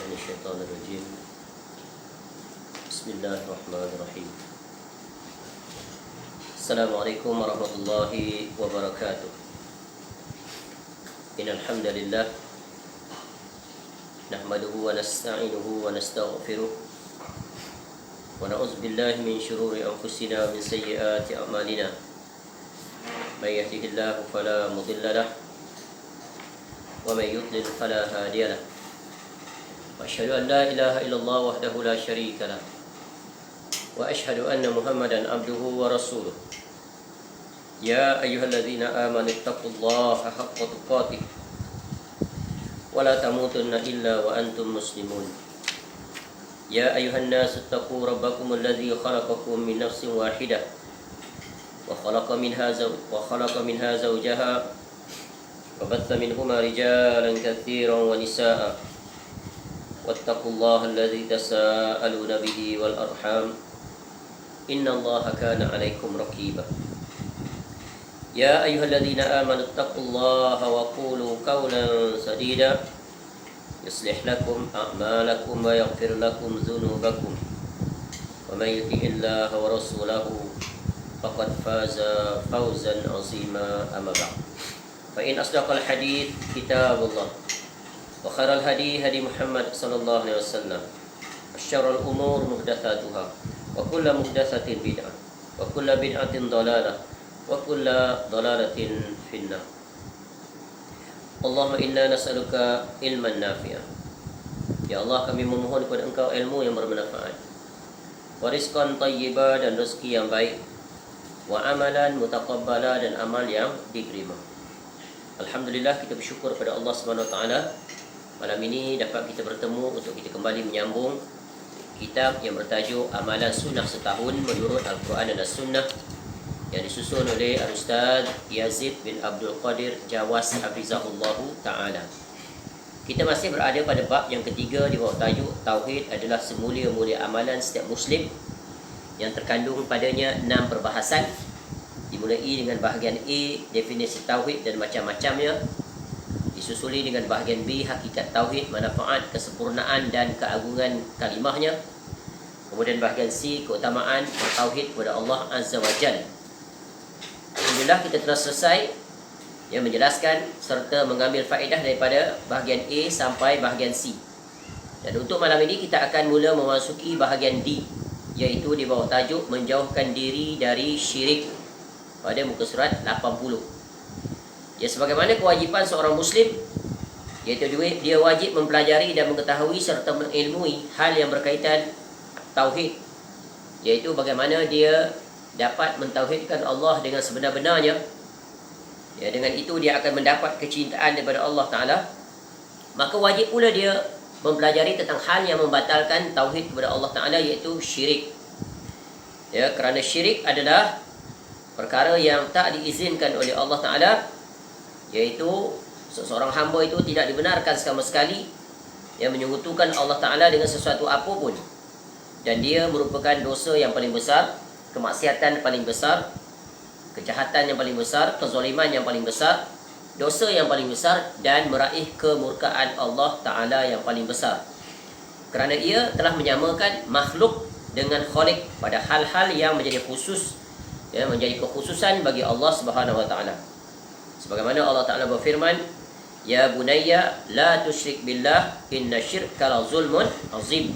من الشيطان الرجيم. بسم الله الرحمن الرحيم. السلام عليكم ورحمة الله وبركاته. إن الحمد لله نحمده ونستعينه ونستغفره ونعوذ بالله من شرور أنفسنا ومن سيئات أعمالنا. من يهده الله فلا مضل له ومن يضلل فلا هادي له. وأشهد أن لا إله إلا الله وحده لا شريك له وأشهد أن محمدا عبده ورسوله. يا أيها الذين آمنوا اتقوا الله حق تقاته ولا تموتن إلا وأنتم مسلمون. يا أيها الناس اتقوا ربكم الذي خلقكم من نفس واحدة وخلق منها زوجها وبث منهما رجالا كثيرا ونساء واتقوا الله الذي تساءلون به والأرحام إن الله كان عليكم رقيبا. يا أيها الذين آمنوا اتقوا الله وقولوا قولا سديدا يصلح لكم أعمالكم ويغفر لكم ذنوبكم ومن يطع الله ورسوله فقد فاز فوزا عظيما. أما بعد فإن أصدق الحديث كتاب الله وخير الهدي هدي محمد صلى الله عليه وسلم وشر الأمور محدثاتها وكل محدثة بدعة وكل بدعة ضلالة وكل ضلالة في النار. Allahumma inna nas'aluka ilman nafi'ah. Ya Allah, kami memohon kepada Engkau ilmu yang bermanfaat, wa rizqan thayyiba, dan rezeki yang baik, wa amalan mutaqabbala, dan amal yang diterima. Alhamdulillah, kita bersyukur kepada Allah Subhanahu wa taala. Malam ini dapat kita bertemu untuk kita kembali menyambung kitab yang bertajuk Amalan Sunnah Setahun menurut Al-Quran dan As-Sunnah, yang disusun oleh Al-Ustaz Yazid bin Abdul Qadir Jawas Hafizahullahu Ta'ala. Kita masih berada pada bab yang ketiga di bawah tajuk Tauhid adalah semulia-mulia amalan setiap Muslim, yang terkandung padanya 6 perbahasan. Dimulai dengan bahagian A, definisi Tauhid dan macam-macamnya. Disusuli dengan bahagian B, hakikat Tauhid, manfaat, kesempurnaan dan keagungan kalimahnya. Kemudian bahagian C, keutamaan bertauhid kepada Allah Azza wa Jalla. Alhamdulillah, kita telah selesai yang menjelaskan serta mengambil faedah daripada bahagian A sampai bahagian C. Dan untuk malam ini kita akan mula memasuki bahagian D, iaitu di bawah tajuk menjauhkan diri dari syirik, pada muka surat 80. Ya, sebagaimana kewajipan seorang Muslim, iaitu dia wajib mempelajari dan mengetahui serta mengilmui hal yang berkaitan tauhid, iaitu bagaimana dia dapat mentauhidkan Allah dengan sebenar-benarnya. Ya, dengan itu dia akan mendapat kecintaan daripada Allah Ta'ala. Maka wajib pula dia mempelajari tentang hal yang membatalkan tauhid kepada Allah Ta'ala, iaitu syirik. Ya, kerana syirik adalah perkara yang tak diizinkan oleh Allah Ta'ala, iaitu seseorang hamba itu tidak dibenarkan sama sekali yang menyekutukan Allah Ta'ala dengan sesuatu apapun. Dan dia merupakan dosa yang paling besar, kemaksiatan yang paling besar, kejahatan yang paling besar, kezaliman yang paling besar, dosa yang paling besar, dan meraih kemurkaan Allah Ta'ala yang paling besar. Kerana ia telah menyamakan makhluk dengan Khalik pada hal-hal yang menjadi khusus, ya, menjadi kekhususan bagi Allah Subhanahu wa Ta'ala. Sebagaimana Allah Ta'ala berfirman, Ya bunayya la tusyrik billah inna syirka la zulmun azim.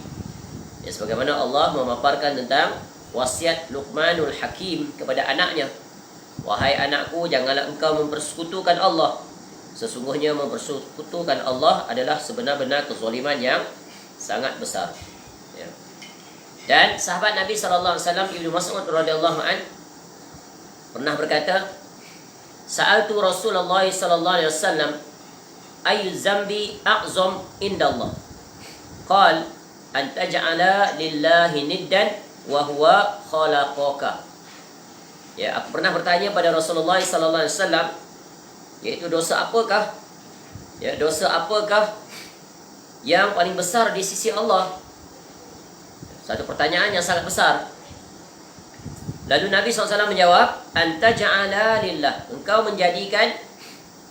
Ya, sebagaimana Allah memaparkan tentang wasiat Luqmanul Hakim kepada anaknya, wahai anakku, janganlah engkau mempersekutukan Allah. Sesungguhnya mempersekutukan Allah adalah sebenar-benar kezaliman yang sangat besar. Ya. Dan sahabat Nabi SAW Ibnu Mas'ud radhiyallahu an pernah berkata, Sa'altu Rasulullah sallallahu alaihi wasallam ayu zambi a'zam indallah. Qal an taj'ala lillahi niddan wa huwa khalaqaka. Ya, aku pernah bertanya pada Rasulullah sallallahu alaihi wasallam, iaitu dosa apakah? Ya, dosa apakah yang paling besar di sisi Allah? Satu pertanyaan yang sangat besar. Lalu Nabi SAW menjawab, anta ja'ala lillah, engkau menjadikan,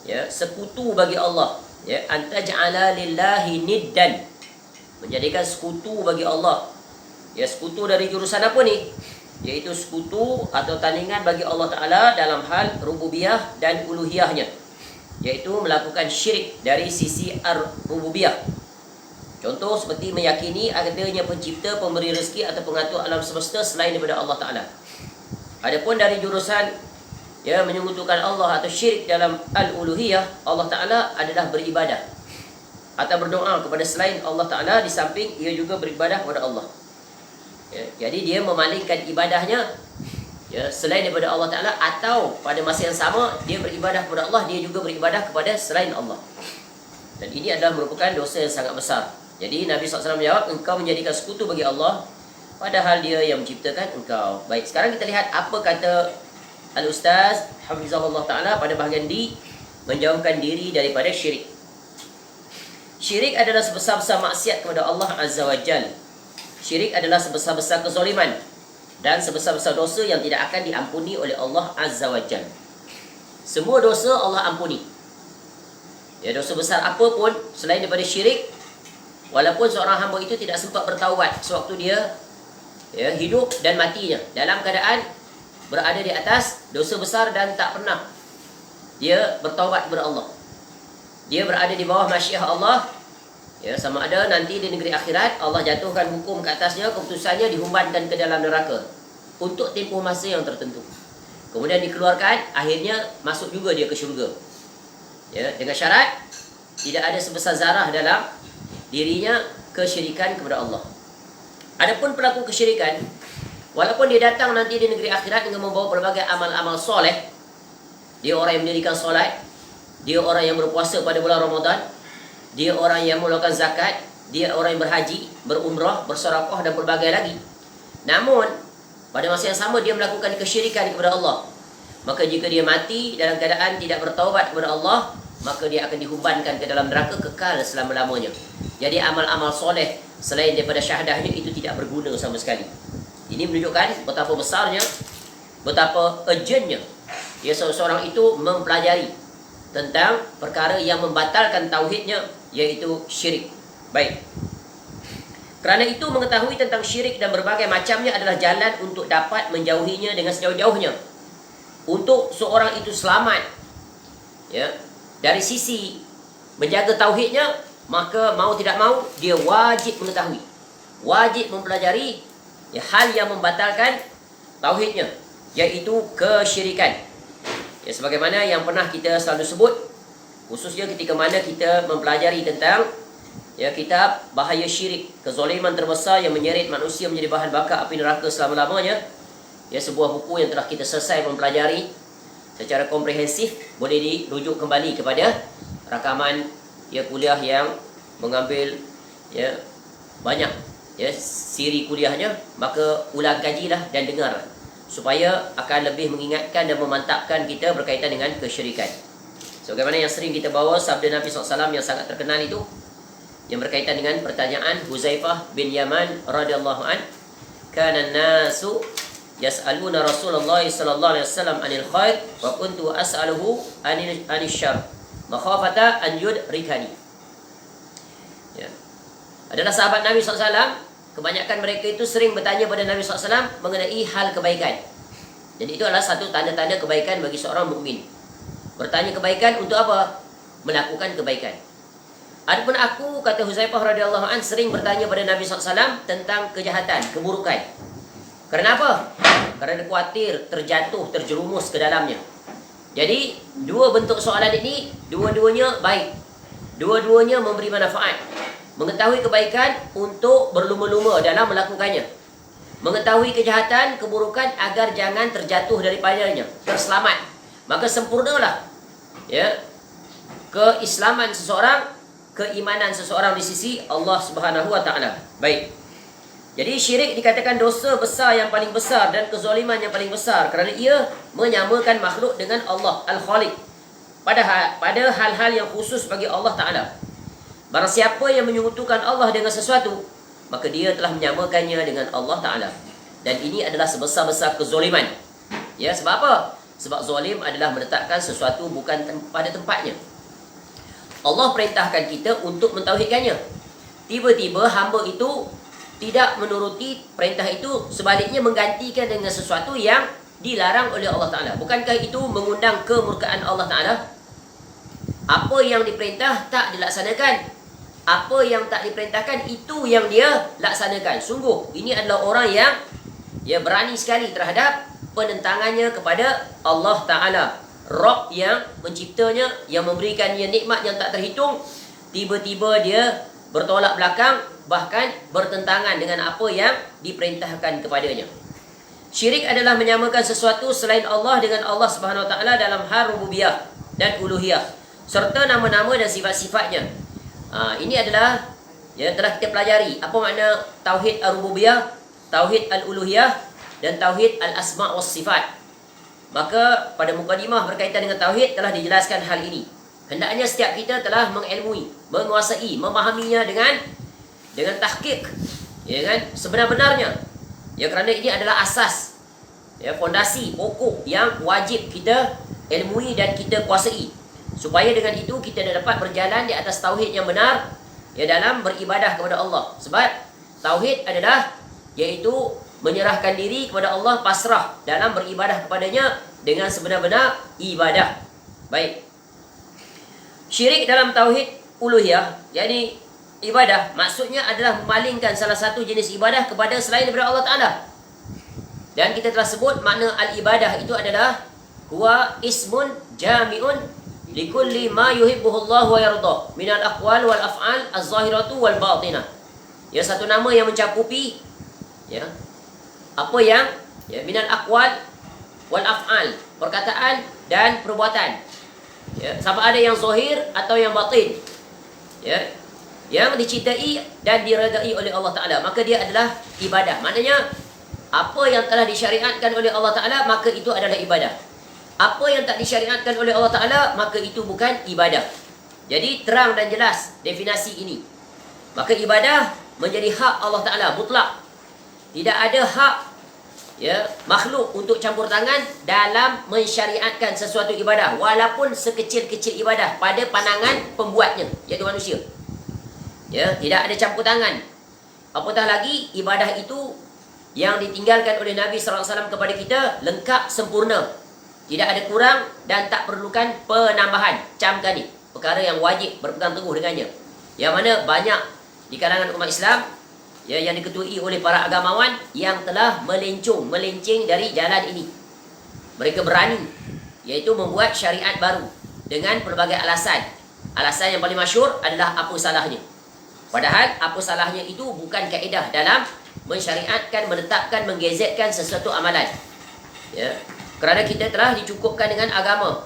ya, sekutu bagi Allah. Ya, anta ja'ala lillahi niddan, menjadikan sekutu bagi Allah. Ya, sekutu dari jurusan apa ni? Iaitu sekutu atau tandingan bagi Allah Ta'ala dalam hal rububiyah dan uluhiyahnya, iaitu melakukan syirik dari sisi ar-rububiyah. Contoh seperti meyakini adanya pencipta, pemberi rezeki atau pengatur alam semesta selain daripada Allah Ta'ala. Adapun dari jurusan menyekutukan Allah atau syirik dalam al-uluhiyah, Allah Ta'ala adalah beribadah atau berdoa kepada selain Allah Ta'ala, di samping ia juga beribadah kepada Allah. Jadi dia memalingkan ibadahnya selain daripada Allah Ta'ala, atau pada masa yang sama dia beribadah kepada Allah, dia juga beribadah kepada selain Allah. Dan ini adalah merupakan dosa yang sangat besar. Jadi Nabi SAW menjawab, engkau menjadikan sekutu bagi Allah padahal dia yang menciptakan engkau. Baik, sekarang kita lihat apa kata Al-Ustaz Hafizahullah Ta'ala pada bahagian D, menjauhkan diri daripada syirik. Syirik adalah sebesar-besar maksiat kepada Allah Azza wa Jal. Syirik adalah sebesar-besar kezaliman dan sebesar-besar dosa yang tidak akan diampuni oleh Allah Azza wa Jal. Semua dosa Allah ampuni. Dosa besar apa pun selain daripada syirik, walaupun seorang hamba itu tidak sempat bertaubat sewaktu dia hidup dan matinya dalam keadaan berada di atas dosa besar dan tak pernah dia bertaubat kepada Allah, dia berada di bawah masyiah Allah, sama ada nanti di negeri akhirat Allah jatuhkan hukum ke atasnya, keputusannya dihumbankan ke dalam neraka untuk tempoh masa yang tertentu, kemudian dikeluarkan, akhirnya masuk juga dia ke syurga, dengan syarat tidak ada sebesar zarah dalam dirinya kesyirikan kepada Allah. Adapun pelaku kesyirikan, walaupun dia datang nanti di negeri akhirat dengan membawa pelbagai amal-amal soleh, dia orang yang mendirikan solat, dia orang yang berpuasa pada bulan Ramadan, dia orang yang melakukan zakat, dia orang yang berhaji, berumrah, bersedekah dan berbagai lagi. Namun pada masa yang sama dia melakukan kesyirikan kepada Allah, maka jika dia mati dalam keadaan tidak bertaubat kepada Allah, maka dia akan dihumbankan ke dalam neraka kekal selama-lamanya. Jadi amal-amal soleh selain daripada syahadahnya itu tidak berguna sama sekali. Ini menunjukkan betapa besarnya, betapa urgentnya seseorang itu mempelajari tentang perkara yang membatalkan tauhidnya, iaitu syirik. Baik. Kerana itu mengetahui tentang syirik dan berbagai macamnya adalah jalan untuk dapat menjauhinya dengan sejauh-jauhnya. Untuk seorang itu selamat dari sisi menjaga tauhidnya, maka mau tidak mau dia wajib mengetahui, wajib mempelajari hal yang membatalkan tauhidnya, iaitu kesyirikan. Sebagaimana yang pernah kita selalu sebut, khususnya ketika mana kita mempelajari tentang kitab Bahaya Syirik, kezaliman terbesar yang menyeret manusia menjadi bahan bakar api neraka selama-lamanya. Sebuah buku yang telah kita selesai mempelajari secara komprehensif, boleh dirujuk kembali kepada rakaman kuliah yang mengambil banyak siri kuliahnya, maka ulang kajilah dan dengar supaya akan lebih mengingatkan dan memantapkan kita berkaitan dengan kesyirikan. Sebagaimana yang sering kita bawa sabda Nabi SAW yang sangat terkenal itu, yang berkaitan dengan pertanyaan Huzaifah bin Yaman radhiyallahu an, kana nasu yas'aluna Rasulullah sallallahu alaihi wasallam anil khair wa kuntu as'aluhu anil syarr makhafata an yudrikani. Adalah sahabat Nabi SAW, kebanyakan mereka itu sering bertanya pada Nabi SAW mengenai hal kebaikan. Jadi itu adalah satu tanda-tanda kebaikan bagi seorang mukmin. Bertanya kebaikan untuk apa? Melakukan kebaikan. Adapun aku, kata Huzaifah radhiyallahu an, sering bertanya pada Nabi SAW tentang kejahatan, keburukan. Kerana apa? Kerana khawatir terjatuh, terjerumus ke dalamnya. Jadi dua bentuk soalan ini, dua-duanya baik, dua-duanya memberi manfaat. Mengetahui kebaikan untuk berlumba-lumba dalam melakukannya, mengetahui kejahatan, keburukan agar jangan terjatuh daripadanya, terselamat. Maka sempurnalah keislaman seseorang, keimanan seseorang di sisi Allah Subhanahu wa taala. Baik. Jadi syirik dikatakan dosa besar yang paling besar dan kezaliman yang paling besar kerana ia menyamakan makhluk dengan Allah Al-Khaliq pada hal-hal yang khusus bagi Allah Ta'ala. Barang siapa yang menyekutukan Allah dengan sesuatu, maka dia telah menyamakannya dengan Allah Ta'ala. Dan ini adalah sebesar-besar kezaliman. Sebab apa? Sebab zalim adalah meletakkan sesuatu bukan pada tempatnya. Allah perintahkan kita untuk mentauhidkannya. tiba-tiba hamba itu tidak menuruti perintah itu, sebaliknya menggantikan dengan sesuatu yang dilarang oleh Allah Ta'ala. Bukankah itu mengundang kemurkaan Allah Ta'ala? Apa yang diperintah tak dilaksanakan, apa yang tak diperintahkan itu yang dia laksanakan. Sungguh ini adalah orang yang berani sekali terhadap penentangannya kepada Allah Ta'ala, Rabb yang menciptanya, yang memberikannya nikmat yang tak terhitung. Tiba-tiba dia bertolak belakang, bahkan bertentangan dengan apa yang diperintahkan kepadanya. Syirik adalah menyamakan sesuatu selain Allah dengan Allah Subhanahu Wa Ta'ala dalam hal rububiyah dan uluhiyah, serta nama-nama dan sifat-sifatnya. Ini adalah telah kita pelajari apa makna tauhid al-rububiyah, tauhid al-uluhiyah dan tauhid al-asma' was sifat. Maka pada mukadimah berkaitan dengan tauhid telah dijelaskan hal ini. Hendaknya setiap kita telah mengilmui, menguasai, memahaminya dengan tahqiq, kan, sebenar-benarnya. Kerana ini adalah asas, fondasi pokok yang wajib kita ilmui dan kita kuasai, supaya dengan itu kita dapat berjalan di atas tauhid yang benar dalam beribadah kepada Allah. Sebab tauhid adalah iaitu menyerahkan diri kepada Allah, pasrah dalam beribadah kepadanya dengan sebenar-benar ibadah. Baik. Syirik dalam tauhid uluhiyah, yakni ibadah, maksudnya adalah memalingkan salah satu jenis ibadah kepada selain daripada Allah Ta'ala. Dan kita telah sebut makna al-ibadah itu adalah huwa ismun jami'un likulli ma yuhibbuhu Allah wa yardah minal aqwal wal af'al az-zahiratu wal batinah. Satu nama yang mencakupi apa yang minal aqwal wal af'al, perkataan dan perbuatan. Sama ada yang zahir atau yang batin, yang dicintai dan diredai oleh Allah Ta'ala, maka dia adalah ibadah. Maknanya apa yang telah disyariatkan oleh Allah Ta'ala, maka itu adalah ibadah. Apa yang tak disyariatkan oleh Allah Ta'ala, maka itu bukan ibadah. Jadi terang dan jelas definisi ini. Maka ibadah menjadi hak Allah Ta'ala mutlak. Tidak ada hak makhluk untuk campur tangan dalam mensyariatkan sesuatu ibadah, walaupun sekecil-kecil ibadah pada pandangan pembuatnya, iaitu manusia. Tidak ada campur tangan. Apatah lagi ibadah itu yang ditinggalkan oleh Nabi SAW kepada kita lengkap, sempurna, tidak ada kurang dan tak perlukan penambahan. Camkan ni perkara yang wajib berpegang teguh dengannya, yang mana banyak di kalangan umat Islam yang diketuai oleh para agamawan yang telah melenceng dari jalan ini. Mereka berani iaitu membuat syariat baru dengan pelbagai alasan. Alasan yang paling masyhur adalah apa salahnya. Padahal apa salahnya itu bukan kaedah dalam mensyariatkan, menetapkan, menggezetkan sesuatu amalan. Kerana kita telah dicukupkan dengan agama.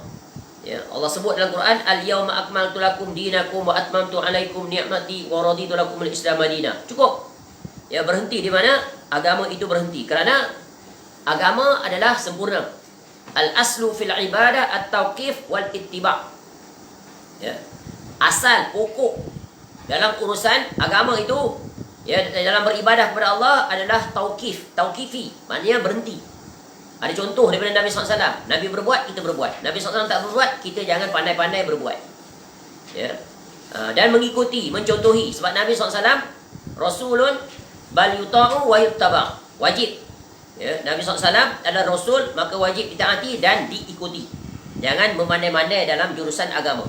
Allah sebut dalam Quran, al-yawma akmaltu lakum dinakum wa atmamtu alaikum ni'mati wa raditu lakum al-islam madina. Cukup. Berhenti di mana agama itu berhenti. Kerana agama adalah sempurna. Al-aslu fil ibadah at-tauqif wal ittiba'. Asal, pokok dalam urusan agama itu, dalam beribadah kepada Allah adalah tauqifi, maknanya berhenti. Ada contoh daripada Nabi SAW. Nabi berbuat, kita berbuat. Nabi SAW tak berbuat, kita jangan pandai-pandai berbuat. Dan mengikuti, mencontohi. Sebab Nabi SAW Rasulun bal yuta'u wa yuttaba'. Wajib. Nabi SAW adalah Rasul, maka wajib ditaati dan diikuti. Jangan memandai-mandai dalam jurusan agama.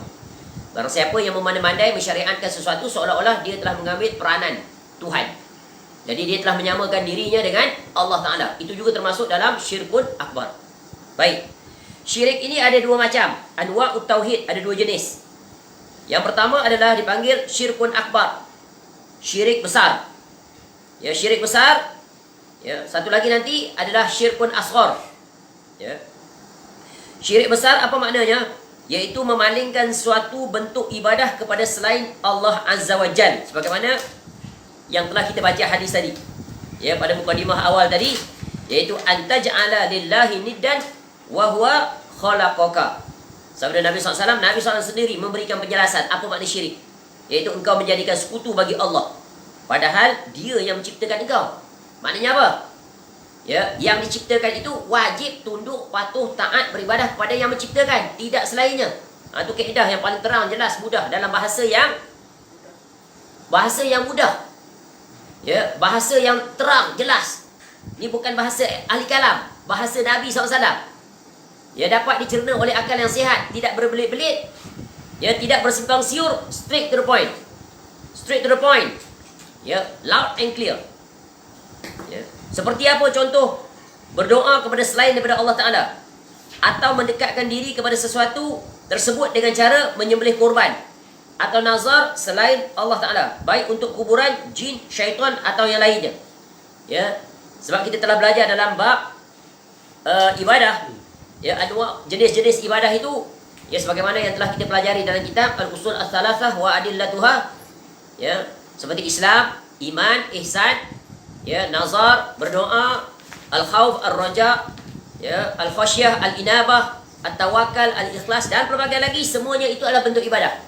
Barang siapa yang memandai-mandai mensyariatkan sesuatu, seolah-olah dia telah mengambil peranan Tuhan. Jadi dia telah menyamakan dirinya dengan Allah Ta'ala. Itu juga termasuk dalam syirkun akbar. Baik. Syirik ini ada dua macam. Anwa'ut tauhid, ada dua jenis. Yang pertama adalah dipanggil syirkun akbar, syirik besar. Syirik besar. Satu lagi nanti adalah syirkun asghar. Syirik besar apa maknanya? Iaitu memalingkan suatu bentuk ibadah kepada selain Allah Azza wa Jal. Sebagaimana yang telah kita baca hadis tadi, pada mukadimah awal tadi, iaitu antaj'ala lillahi niddan wa huwa khalaqaka. Sabda Nabi SAW, Nabi SAW sendiri memberikan penjelasan apa makna syirik, iaitu engkau menjadikan sekutu bagi Allah, padahal dia yang menciptakan engkau. Maknanya apa? Yang diciptakan itu wajib tunduk, patuh, taat, beribadah kepada yang menciptakan, tidak selainnya. Itu kaedah yang paling terang, jelas, mudah dalam bahasa yang bahasa yang mudah. Ya, bahasa yang terang, jelas. Ini bukan bahasa ahli kalam, bahasa Nabi SAW. Ya, dapat dicerna oleh akal yang sihat, tidak berbelit-belit. Ya, tidak bersimpang siur, straight to the point. Straight to the point. Ya, loud and clear. Ya. Seperti apa contoh berdoa kepada selain daripada Allah Ta'ala, atau mendekatkan diri kepada sesuatu tersebut dengan cara menyembelih korban atau nazar selain Allah Ta'ala, baik untuk kuburan, jin, syaitan atau yang lainnya. Ya, sebab kita telah belajar dalam bab ibadah, ya, ada jenis-jenis ibadah itu, ya, sebagaimana yang telah kita pelajari dalam kitab Al-Usul Ats-Tsalatsah wa Adillatuha, ya, seperti Islam, iman, ihsan, ya, nazar, berdoa, al-khauf, ar-raja, ya, al-khasyah, al-inabah, at-tawakal, al-ikhlas, dan berbagai lagi. Semuanya itu adalah bentuk ibadah.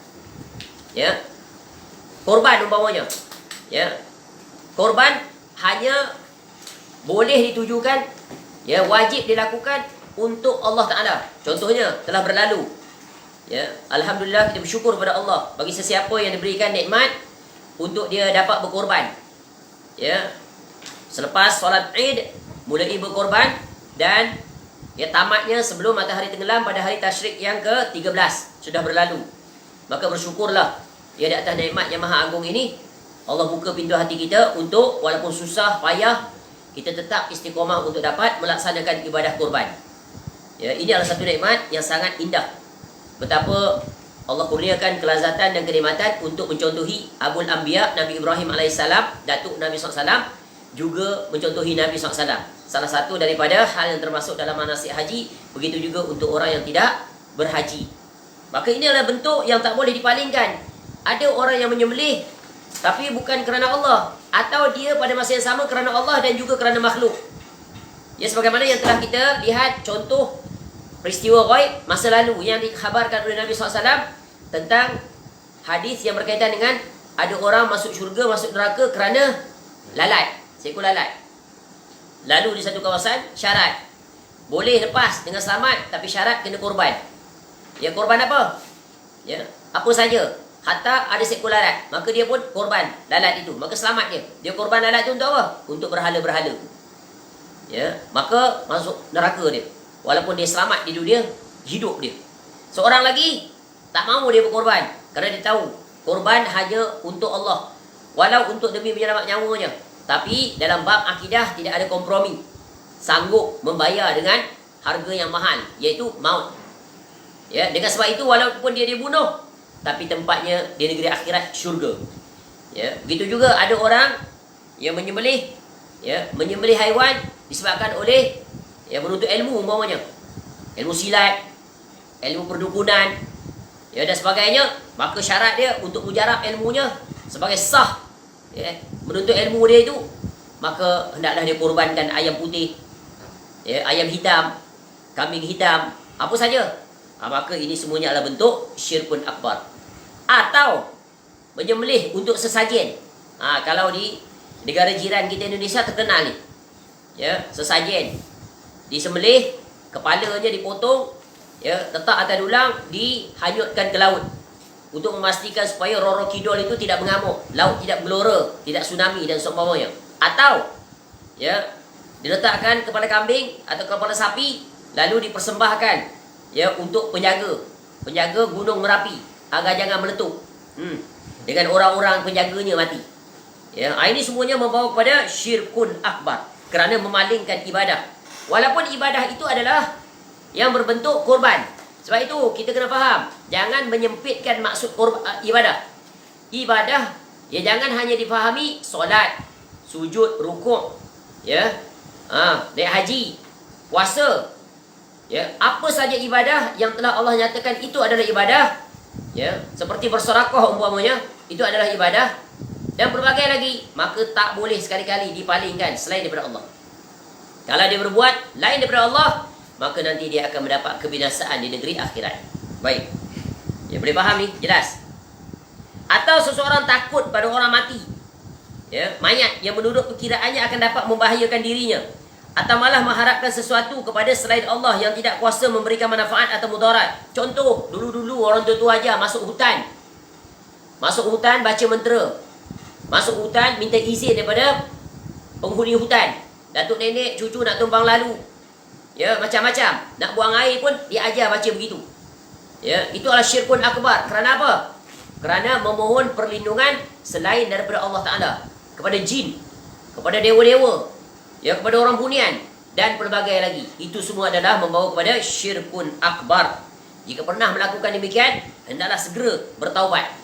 Ya, korban umpamanya, ya, korban hanya boleh ditujukan, ya, wajib dilakukan untuk Allah Ta'ala. Contohnya telah berlalu, ya, alhamdulillah, kita bersyukur kepada Allah bagi sesiapa yang diberikan nikmat untuk dia dapat berkorban. Ya, selepas solat Id mulai berkorban, dan ya, tamatnya sebelum matahari tenggelam pada hari tasyrik yang ke-13 sudah berlalu. Maka bersyukurlah, ya, di atas nikmat yang maha agung ini. Allah buka pintu hati kita untuk walaupun susah, payah, kita tetap istiqomah untuk dapat melaksanakan ibadah korban. Ya, ini adalah satu nikmat yang sangat indah. Betapa Allah kurniakan kelazatan dan kenikmatan untuk mencontohi Abul Anbiya Nabi Ibrahim AS, datuk Nabi SAW, juga mencontohi Nabi SAW. Salah satu daripada hal yang termasuk dalam manasik haji, begitu juga untuk orang yang tidak berhaji. Maka ini adalah bentuk yang tak boleh dipalingkan. Ada orang yang menyembelih tapi bukan kerana Allah, atau dia pada masa yang sama kerana Allah dan juga kerana makhluk. Ya, sebagaimana yang telah kita lihat contoh peristiwa ghaib masa lalu yang dikhabarkan oleh Nabi SAW tentang hadis yang berkaitan dengan ada orang masuk syurga, masuk neraka kerana lalat, seekor lalat. Lalu di satu kawasan, syarat boleh lepas dengan selamat, tapi syarat kena korban. Ya, korban apa? Ya, apa saja. Hatta ada seekor lalat, maka dia pun korban lalat itu, maka selamat dia. Dia korban lalat itu untuk apa? Untuk berhala-berhala. Ya, maka masuk neraka dia. Walaupun dia selamat di dunia, hidup dia. Seorang lagi tak mahu dia berkorban, kerana dia tahu korban hanya untuk Allah, walau untuk demi menyelamat nyawanya. Tapi dalam bab akidah tidak ada kompromi. Sanggup membayar dengan harga yang mahal, iaitu maut. Ya, dengan sebab itu walaupun dia dibunuh, tapi tempatnya di negeri akhirat, syurga. Ya, begitu juga ada orang yang menyembelih, ya, menyembelih haiwan disebabkan oleh, ya, menuntut ilmu umpamanya. Ilmu silat, ilmu perdukunan, ya, dan sebagainya. Maka syarat dia untuk mujarab ilmunya sebagai sah, ya, menuntut ilmu dia itu, maka hendaklah dia korbankan ayam putih, ya, ayam hitam, kambing hitam, apa saja. Maka ini semuanya adalah bentuk syirkun akbar. Atau menyembelih untuk sesajen. Kalau di negara jiran kita Indonesia terkenal ni, ya, sesajen disembelih, kepalanya dipotong, ya, letak atas dulang, dihanyutkan ke laut untuk memastikan supaya Roro Kidul itu tidak mengamuk, laut tidak gelora, tidak tsunami dan seumpamanya. Atau, ya, diletakkan kepala kambing atau kepala sapi, lalu dipersembahkan, ya, untuk penjaga gunung Merapi agar jangan meletup, dengan orang-orang penjaganya mati. Ya, ini semuanya membawa kepada syirkun akbar, kerana memalingkan ibadah. Walaupun ibadah itu adalah yang berbentuk korban. Sebab itu kita kena faham, jangan menyempitkan maksud ibadah. Ibadah, ya, jangan hanya difahami solat, sujud, rukuk, ya, naik haji, puasa. Ya, apa saja ibadah yang telah Allah nyatakan itu adalah ibadah, ya, seperti bersedekah umpamanya, itu adalah ibadah, dan berbagai lagi, maka tak boleh sekali-kali dipalingkan selain daripada Allah. Kalau dia berbuat lain daripada Allah, maka nanti dia akan mendapat kebinasaan di negeri akhirat. Baik, ya, boleh faham ni? Jelas? Atau seseorang takut pada orang mati, ya, mayat yang menurut perkiraannya akan dapat membahayakan dirinya, atau malah mengharapkan sesuatu kepada selain Allah yang tidak kuasa memberikan manfaat atau mudarat. Contoh, dulu-dulu orang tua-tua aja masuk hutan baca mentera, Masuk hutan, minta izin daripada penghuni hutan. Datuk nenek, cucu nak tumpang lalu. Ya, macam-macam. Nak buang air pun dia ajar baca begitu. Ya, itu adalah syirkun akbar. Kerana apa? Kerana memohon perlindungan selain daripada Allah Ta'ala. Kepada jin, kepada dewa-dewa, ya, kepada orang bunian dan pelbagai lagi. Itu semua adalah membawa kepada syirkun akbar. Jika pernah melakukan demikian, hendaklah segera bertaubat.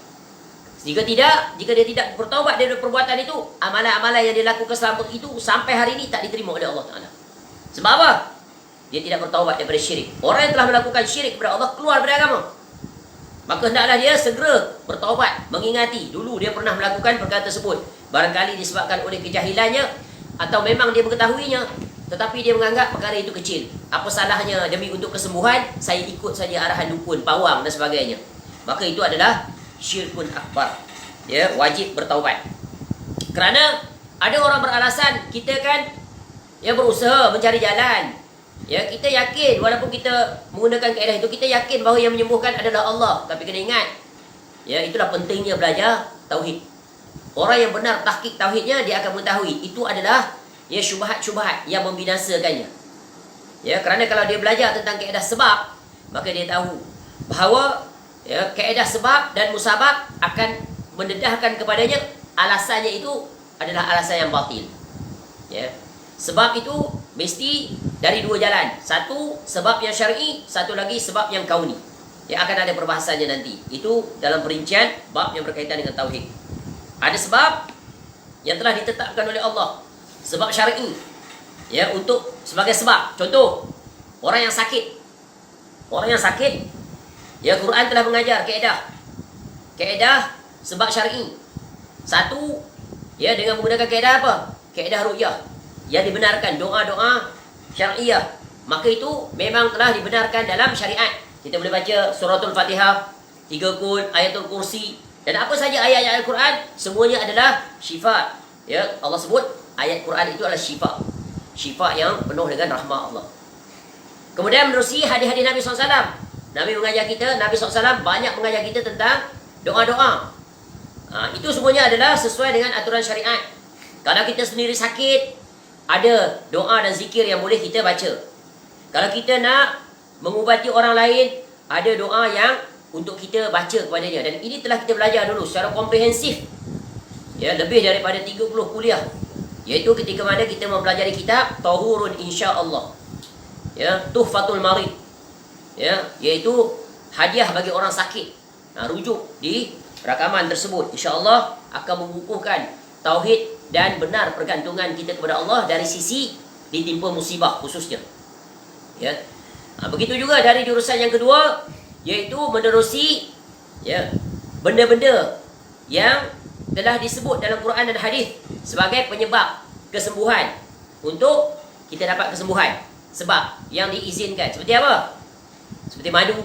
Jika tidak, jika dia tidak bertaubat dari perbuatan itu, amalan-amalan yang dia lakukan selama itu sampai hari ini tak diterima oleh Allah Ta'ala. Sebab apa? Dia tidak bertaubat daripada syirik. Orang yang telah melakukan syirik kepada Allah keluar dari agama. Maka hendaklah dia segera bertaubat, mengingati dulu dia pernah melakukan perkara tersebut. Barangkali disebabkan oleh kejahilannya atau memang dia mengetahuinya, tetapi dia menganggap perkara itu kecil. Apa salahnya demi untuk kesembuhan, saya ikut saja arahan dukun, pawang dan sebagainya. Maka itu adalah syirkun akbar. Ya, wajib bertaubat. Kerana ada orang beralasan kita kan ya berusaha mencari jalan. Ya, kita yakin walaupun kita menggunakan kaedah itu, kita yakin bahawa yang menyembuhkan adalah Allah. Tapi kena ingat, ya, itulah pentingnya belajar tauhid. Orang yang benar tahqiq tauhidnya, dia akan mengetahui itu adalah ya syubhat-syubhat yang membinasakannya. Ya, kerana kalau dia belajar tentang kaedah sebab, maka dia tahu bahawa ya, kaedah sebab dan musabab akan mendedahkan kepadanya alasannya itu adalah alasan yang batil. Ya. Sebab itu mesti dari dua jalan. Satu sebab yang syar'i, satu lagi sebab yang kauni. Ya, akan ada perbahasannya nanti. Itu dalam perincian bab yang berkaitan dengan tauhid. Ada sebab yang telah ditetapkan oleh Allah, sebab syar'i. Ya, untuk sebagai sebab. Contoh, orang yang sakit. Orang yang sakit, ya, Quran telah mengajar kaedah. Kaedah sebab syar'i. Satu, ya, dengan menggunakan kaedah apa? Kaedah ru'yah. Yang dibenarkan, doa-doa syar'iyah. Maka itu memang telah dibenarkan dalam syariat. Kita boleh baca suratul Fatihah, 3 kul, ayatul kursi, dan apa saja ayat-ayat Al-Quran, semuanya adalah syifa. Ya, Allah sebut ayat Quran itu adalah syifa. Syifa yang penuh dengan rahmat Allah. Kemudian menerusi hadis-hadis Nabi SAW. Nabi mengajar kita, Nabi SAW banyak mengajar kita tentang doa-doa. Itu semuanya adalah sesuai dengan aturan syariat. Kalau kita sendiri sakit, ada doa dan zikir yang boleh kita baca. Kalau kita nak mengubati orang lain, ada doa yang untuk kita baca kepadanya. Dan ini telah kita belajar dulu secara komprehensif. Ya, lebih daripada 30 kuliah. Iaitu ketika mana kita mempelajari kitab Tahurun InsyaAllah. Ya, Tuhfatul Marid. Ya, iaitu hadiah bagi orang sakit. Rujuk di rakaman tersebut. InsyaAllah akan mengukuhkan tauhid dan benar pergantungan kita kepada Allah dari sisi ditimpa musibah khususnya. Ya. Begitu juga dari jurusan yang kedua, iaitu menerusi ya, benda-benda yang telah disebut dalam Quran dan hadis sebagai penyebab kesembuhan untuk kita dapat kesembuhan. Sebab yang diizinkan seperti apa? Seperti madu,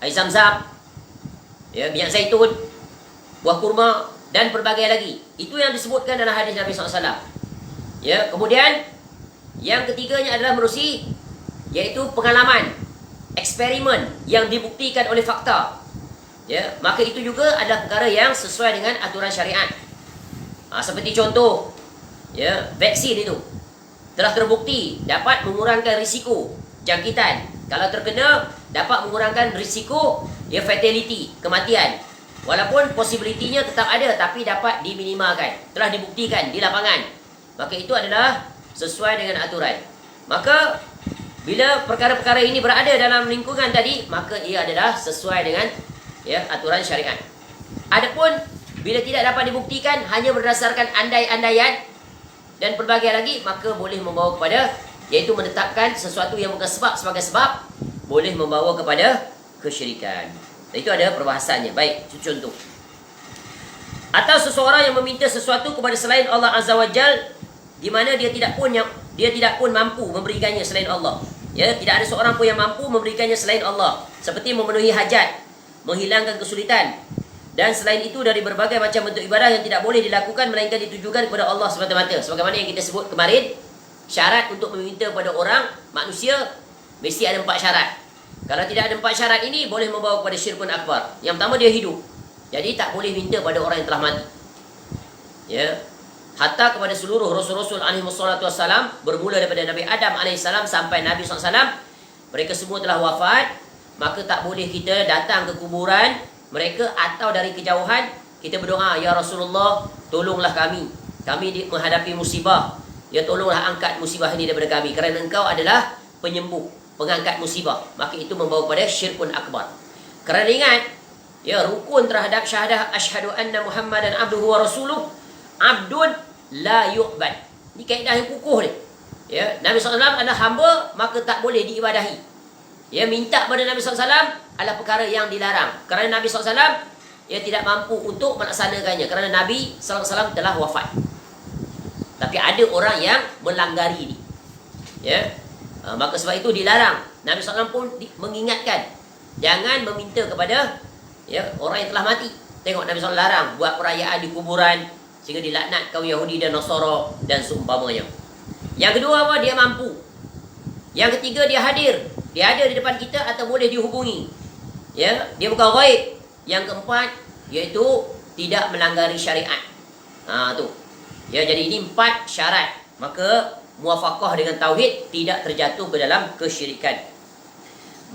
air zam-zam, ya, minyak zaitun, buah kurma dan pelbagai lagi. Itu yang disebutkan dalam hadis Nabi SAW. Ya, kemudian yang ketiganya adalah menerusi, iaitu pengalaman, eksperimen yang dibuktikan oleh fakta. Ya, maka itu juga adalah perkara yang sesuai dengan aturan syariat. Seperti contoh, ya, vaksin itu telah terbukti dapat mengurangkan risiko jangkitan. Kalau terkena, dapat mengurangkan risiko ya, fatality, kematian. Walaupun possibility-nya tetap ada, tapi dapat diminimalkan. Telah dibuktikan di lapangan. Maka itu adalah sesuai dengan aturan. Maka bila perkara-perkara ini berada dalam lingkungan tadi, maka ia adalah sesuai dengan ya, aturan syariat. Adapun bila tidak dapat dibuktikan, hanya berdasarkan andai-andaian dan pelbagai lagi, maka boleh membawa kepada, iaitu menetapkan sesuatu yang bukan sebab sebagai sebab, boleh membawa kepada kesyirikan. Itu ada perbahasannya. Baik, contoh. Atau seseorang yang meminta sesuatu kepada selain Allah Azza wa Jal, di mana dia tidak pun mampu memberikannya selain Allah. Ya, tidak ada seorang pun yang mampu memberikannya selain Allah. Seperti memenuhi hajat, menghilangkan kesulitan, dan selain itu dari berbagai macam bentuk ibadah yang tidak boleh dilakukan melainkan ditujukan kepada Allah semata-mata. Sebagaimana yang kita sebut kemarin, syarat untuk meminta kepada orang manusia mesti ada 4 syarat. Kalau tidak ada 4 syarat ini, boleh membawa kepada syirkun akbar. Yang pertama, dia hidup. Jadi tak boleh minta pada orang yang telah mati. Ya. Hatta kepada seluruh rasul-rasul alaihi wassalatu wassalam, bermula daripada Nabi Adam alaihissalam sampai Nabi SAW, mereka semua telah wafat. Maka tak boleh kita datang ke kuburan mereka atau dari kejauhan kita berdoa, ya Rasulullah, tolonglah kami menghadapi musibah. Ya, tolonglah angkat musibah ini daripada kami, kerana engkau adalah penyembuh, pengangkat musibah. Maka itu membawa kepada syirkun akbar. Kerana ingat, ya, rukun terhadap syahadah asyhadu anna Muhammadan abduhu wa rasuluh, abdun la yu'bad. Ini kaedah yang kukuh ni. Ya, Nabi SAW adalah hamba, maka tak boleh diibadahi. Ya, minta pada Nabi SAW adalah perkara yang dilarang. Kerana Nabi SAW, ia tidak mampu untuk melaksanakannya. Kerana Nabi SAW telah wafat. Tapi ada orang yang melanggari ini. Ya, maka sebab itu dilarang. Nabi SAW pun mengingatkan, jangan meminta kepada, ya, orang yang telah mati. Tengok Nabi SAW larang buat perayaan di kuburan, sehingga dilaknat kaum Yahudi dan Nasara dan seumpamanya. Yang kedua apa? Dia mampu. Yang ketiga, dia hadir. Dia ada di depan kita atau boleh dihubungi. Ya, dia bukan ghaib. Yang keempat, iaitu tidak melanggari syariat. Tu. Ya, jadi ini 4 syarat. Maka muwafaqah dengan tauhid, tidak terjatuh ke dalam kesyirikan.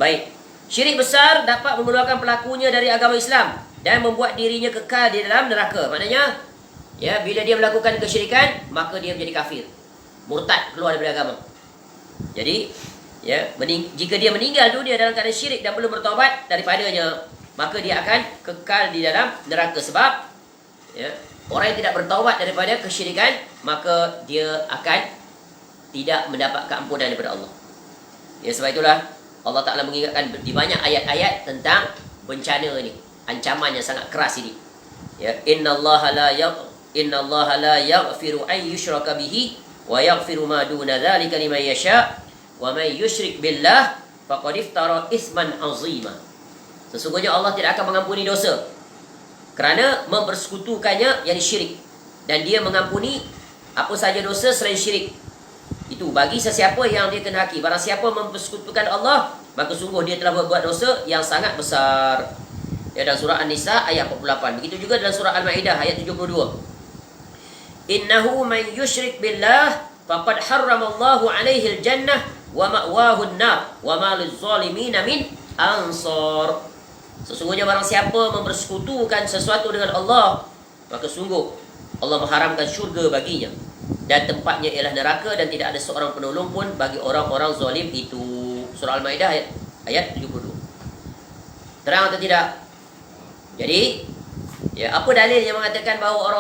Baik. Syirik besar dapat mengeluarkan pelakunya dari agama Islam dan membuat dirinya kekal di dalam neraka. Maknanya, ya, bila dia melakukan kesyirikan, maka dia menjadi kafir, murtad, keluar daripada agama. Jadi, ya, jika dia meninggal dunia dalam keadaan syirik dan belum bertaubat daripadanya, maka dia akan kekal di dalam neraka. Sebab, ya, orang yang tidak bertaubat daripada kesyirikan, maka dia akan tidak mendapat keampunan daripada Allah. Ya, sebab itulah Allah Ta'ala mengingatkan di banyak ayat-ayat tentang bencana ini, ancaman yang sangat keras ini. Ya, innallaha la yaghfiru an yushraka bihi wa yaghfiru ma duna dzalika liman yasha. Wa may yusyrik billah faqad iftara isman azima. Sesungguhnya Allah tidak akan mengampuni dosa kerana mempersekutukannya, yang syirik, dan dia mengampuni apa saja dosa selain syirik. Itu bagi sesiapa yang dia kehendaki. Barang siapa mempersekutukan Allah, maka sungguh dia telah berbuat dosa yang sangat besar. Ya, dalam surah An-Nisa ayat 48. Begitu juga dalam surah Al-Maidah ayat 72. Innahu man yusyrik billah faqad harramallahu alaihi al-jannah wa ma'wahu an-nar wa ma liz-zalimina min ansar. Sesungguhnya barang siapa mempersekutukan sesuatu dengan Allah, maka sungguh Allah mengharamkan syurga baginya, dan tempatnya ialah neraka, dan tidak ada seorang penolong pun bagi orang-orang zalim itu. Surah Al-Maidah ayat 72. Terang atau tidak? Jadi, ya, apa dalil yang mengatakan bahawa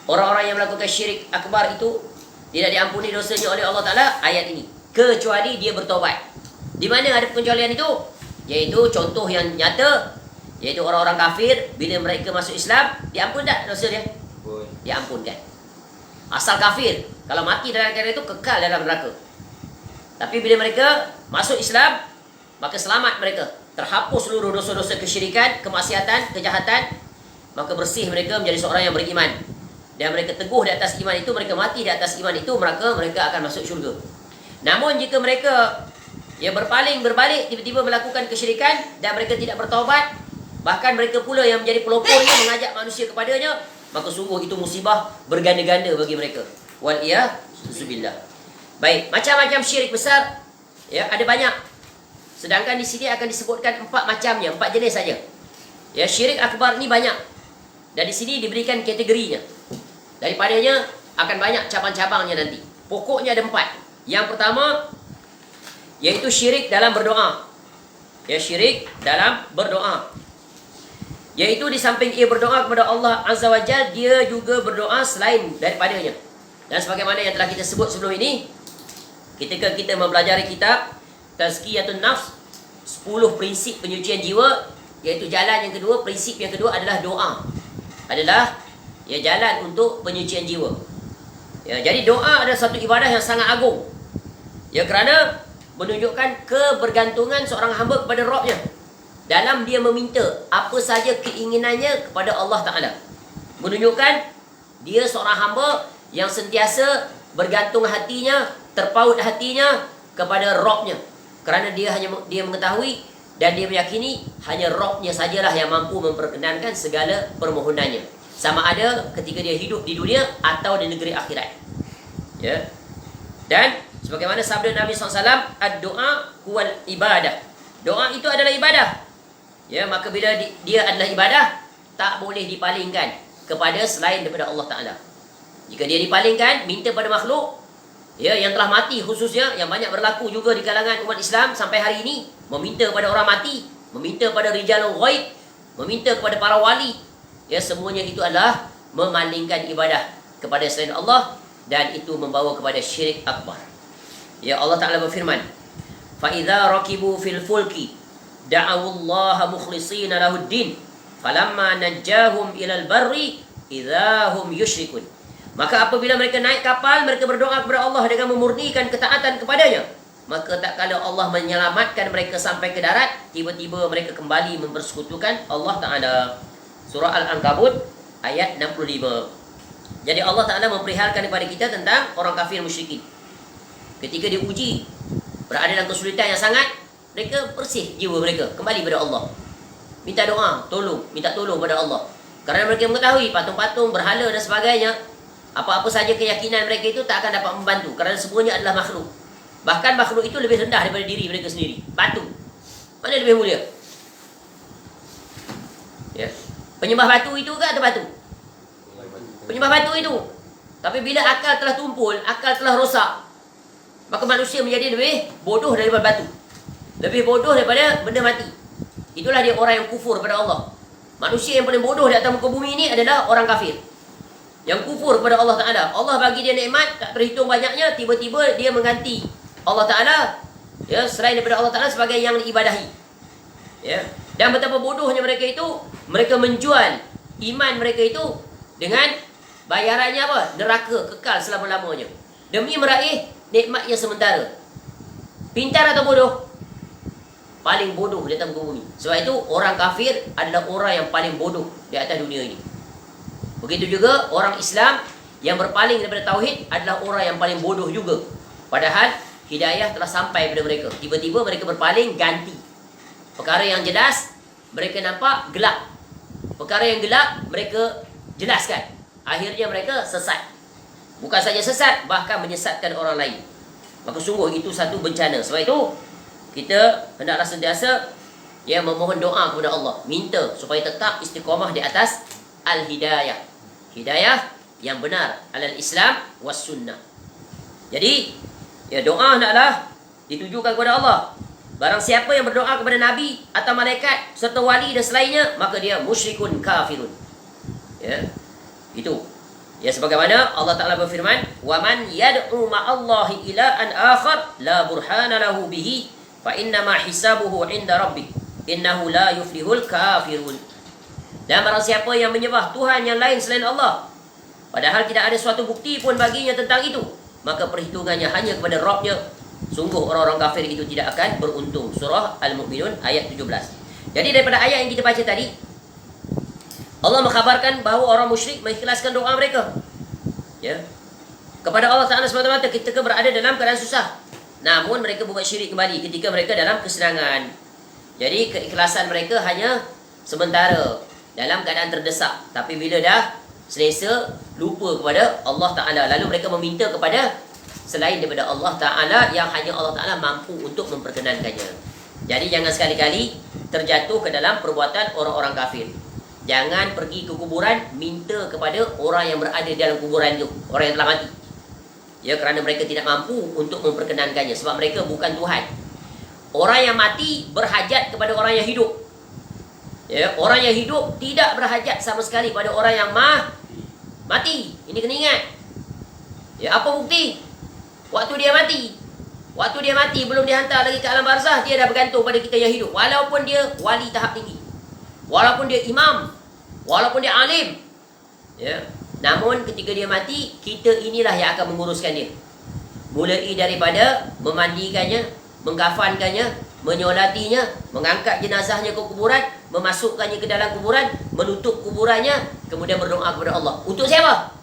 orang-orang yang melakukan syirik akbar itu tidak diampuni dosanya oleh Allah Ta'ala? Ayat ini. Kecuali dia bertaubat. Di mana ada pengecualian itu? Iaitu contoh yang nyata, iaitu orang-orang kafir, bila mereka masuk Islam, diampun tak dosa dia? Diampunkan. Asal kafir, kalau mati dalam keadaan itu, kekal dalam neraka. Tapi bila mereka masuk Islam, maka selamat mereka. Terhapus seluruh dosa-dosa kesyirikan, kemaksiatan, kejahatan. Maka bersih mereka menjadi seorang yang beriman. Dan mereka teguh di atas iman itu, mereka mati di atas iman itu, maka mereka akan masuk syurga. Namun jika mereka berpaling, berbalik, tiba-tiba melakukan kesyirikan dan mereka tidak bertaubat, bahkan mereka pula yang menjadi pelopornya, mengajak manusia kepadanya, maka sungguh itu musibah berganda-ganda bagi mereka. Wal'iyahzubillah. Baik, macam-macam syirik besar, ya, ada banyak. Sedangkan di sini akan disebutkan 4 macamnya, 4 jenis saja. Ya, syirik akbar ni banyak. Dan di sini diberikan kategorinya. Daripadanya akan banyak cabang-cabangnya nanti. Pokoknya ada 4. Yang pertama, yaitu syirik dalam berdoa. Ya, syirik dalam berdoa. Yaitu di samping ia berdoa kepada Allah Azza wa Jalla, dia juga berdoa selain daripadanya. Dan sebagaimana yang telah kita sebut sebelum ini, ketika kita mempelajari kitab Tazkiyatun Nafs, 10 prinsip penyucian jiwa, iaitu jalan yang kedua, prinsip yang kedua adalah doa. Adalah, ya, jalan untuk penyucian jiwa. Ya, jadi doa adalah satu ibadah yang sangat agung. Ya, kerana menunjukkan kebergantungan seorang hamba kepada Rabb-Nya dalam dia meminta apa saja keinginannya kepada Allah Ta'ala. Menunjukkan dia seorang hamba yang sentiasa bergantung hatinya, terpaut hatinya kepada Rabb-Nya. Kerana dia mengetahui dan dia meyakini hanya Rabb-Nya sajalah yang mampu memperkenankan segala permohonannya. sama ada ketika dia hidup di dunia atau di negeri akhirat. Ya. Dan sebagaimana sabda Nabi SAW, ad-doa huwal ibadah. Doa itu adalah ibadah. Ya, maka bila dia adalah ibadah, tak boleh dipalingkan kepada selain daripada Allah Ta'ala. Jika dia dipalingkan, minta pada makhluk, ya, yang telah mati khususnya, yang banyak berlaku juga di kalangan umat Islam sampai hari ini, meminta kepada orang mati, meminta pada rijalul ghaib, meminta kepada para wali, ya, semuanya itu adalah memalingkan ibadah kepada selain Allah, dan itu membawa kepada syirik akbar. Ya, Allah Ta'ala berfirman, فَإِذَا رَكِبُوا فِي الْفُلْكِ دَعَوُوا اللَّهَ مُخْلِصِينَ لَهُ الدِّينَ فَلَمَّا نَجَّاهُمْ إِلَى الْبَرِّ إِذَا هُمْ يُشْرِكُونَ. Maka apabila mereka naik kapal, mereka berdoa kepada Allah dengan memurnikan ketaatan kepadanya. Maka tak kala Allah menyelamatkan mereka sampai ke darat, tiba-tiba mereka kembali mempersekutukan Allah Ta'ala. Surah Al-Ankabut ayat 65. Jadi Allah Ta'ala memperihalkan kepada kita tentang orang kafir musyrikin. Ketika diuji, berada dalam kesulitan yang sangat, mereka bersih jiwa mereka, kembali kepada Allah. Minta doa, minta tolong kepada Allah. Kerana mereka mengetahui patung-patung, berhala dan sebagainya, apa-apa saja keyakinan mereka itu tak akan dapat membantu. Kerana semuanya adalah makhluk. Bahkan makhluk itu lebih rendah daripada diri mereka sendiri. Batu, mana lebih mulia? Ya. Penyembah batu itu ke atau batu? Penyembah batu itu. Tapi bila akal telah tumpul, akal telah rosak, maka manusia menjadi lebih bodoh daripada batu, lebih bodoh daripada benda mati. Itulah dia orang yang kufur pada Allah. Manusia yang paling bodoh di atas muka bumi ini adalah orang kafir, yang kufur kepada Allah Ta'ala. Allah bagi dia nikmat tak terhitung banyaknya, tiba-tiba dia mengganti Allah Ta'ala, ya, selain daripada Allah Ta'ala sebagai yang diibadahi. Ya. Dan betapa bodohnya mereka itu, mereka menjual iman mereka itu dengan bayarannya apa? Neraka kekal selama-lamanya, demi meraih nikmat yang sementara. Pintar atau bodoh? Paling bodoh di atas muka bumi. Sebab itu orang kafir adalah orang yang paling bodoh di atas dunia ini. Begitu juga orang Islam yang berpaling daripada tauhid adalah orang yang paling bodoh juga. Padahal hidayah telah sampai pada mereka, tiba-tiba mereka berpaling, ganti. Perkara yang jelas mereka nampak gelap, perkara yang gelap mereka jelaskan. Akhirnya mereka sesat. Bukan saja sesat, bahkan menyesatkan orang lain. Maka sungguh itu satu bencana. Sebab itu kita hendaklah sentiasa, ya, memohon doa kepada Allah, minta supaya tetap istiqamah di atas al-hidayah, hidayah yang benar, alal Islam was sunnah. Jadi, ya, doa hendaklah ditujukan kepada Allah. Barang siapa yang berdoa kepada Nabi atau malaikat serta wali dan selainnya, maka dia musyrikun kafirun. Ya, itu. Ya, sebagaimana Allah Ta'ala berfirman, وَمَنْ يَدْعُ مَعَ اللَّهِ إِلَىٰ أَنْ آخَرْ لَا بُرْحَانَ لَهُ بِهِ فَإِنَّمَا حِسَابُهُ عِنْدَ رَبِّهِ إِنَّهُ لَا يُفْلِحُ الْكَافِرُونَ. Dan barang siapa yang menyembah Tuhan yang lain selain Allah, padahal tidak ada suatu bukti pun baginya tentang itu, maka perhitungannya hanya kepada Rabb-nya. Sungguh orang-orang kafir itu tidak akan beruntung. Surah Al-Mu'minun ayat 17. Jadi daripada ayat yang kita baca tadi, Allah mengkhabarkan bahawa orang musyrik mengikhlaskan doa mereka, ya, kepada Allah Ta'ala semata-mata ketika berada dalam keadaan susah. Namun mereka buat syirik kembali ketika mereka dalam kesenangan. Jadi keikhlasan mereka hanya sementara dalam keadaan terdesak. Tapi bila dah selesa, lupa kepada Allah Ta'ala, lalu mereka meminta kepada selain daripada Allah Ta'ala yang hanya Allah Ta'ala mampu untuk memperkenankannya. Jadi jangan sekali-kali terjatuh ke dalam perbuatan orang-orang kafir. Jangan pergi ke kuburan minta kepada orang yang berada dalam kuburan itu, orang yang telah mati. Ya, kerana mereka tidak mampu untuk memperkenankannya, sebab mereka bukan Tuhan. Orang yang mati berhajat kepada orang yang hidup. Ya, orang yang hidup tidak berhajat sama sekali pada orang yang mati. Ini kena ingat. Ya, apa bukti? Waktu dia mati, belum dihantar lagi ke alam barzah, dia dah bergantung pada kita yang hidup. Walaupun dia wali tahap tinggi, walaupun dia imam, walaupun dia alim, ya, namun ketika dia mati, kita inilah yang akan menguruskan dia. Mulai daripada memandikannya, mengkafankannya, menyolatinya, mengangkat jenazahnya ke kuburan, memasukkannya ke dalam kuburan, menutup kuburannya, kemudian berdoa kepada Allah. Untuk siapa?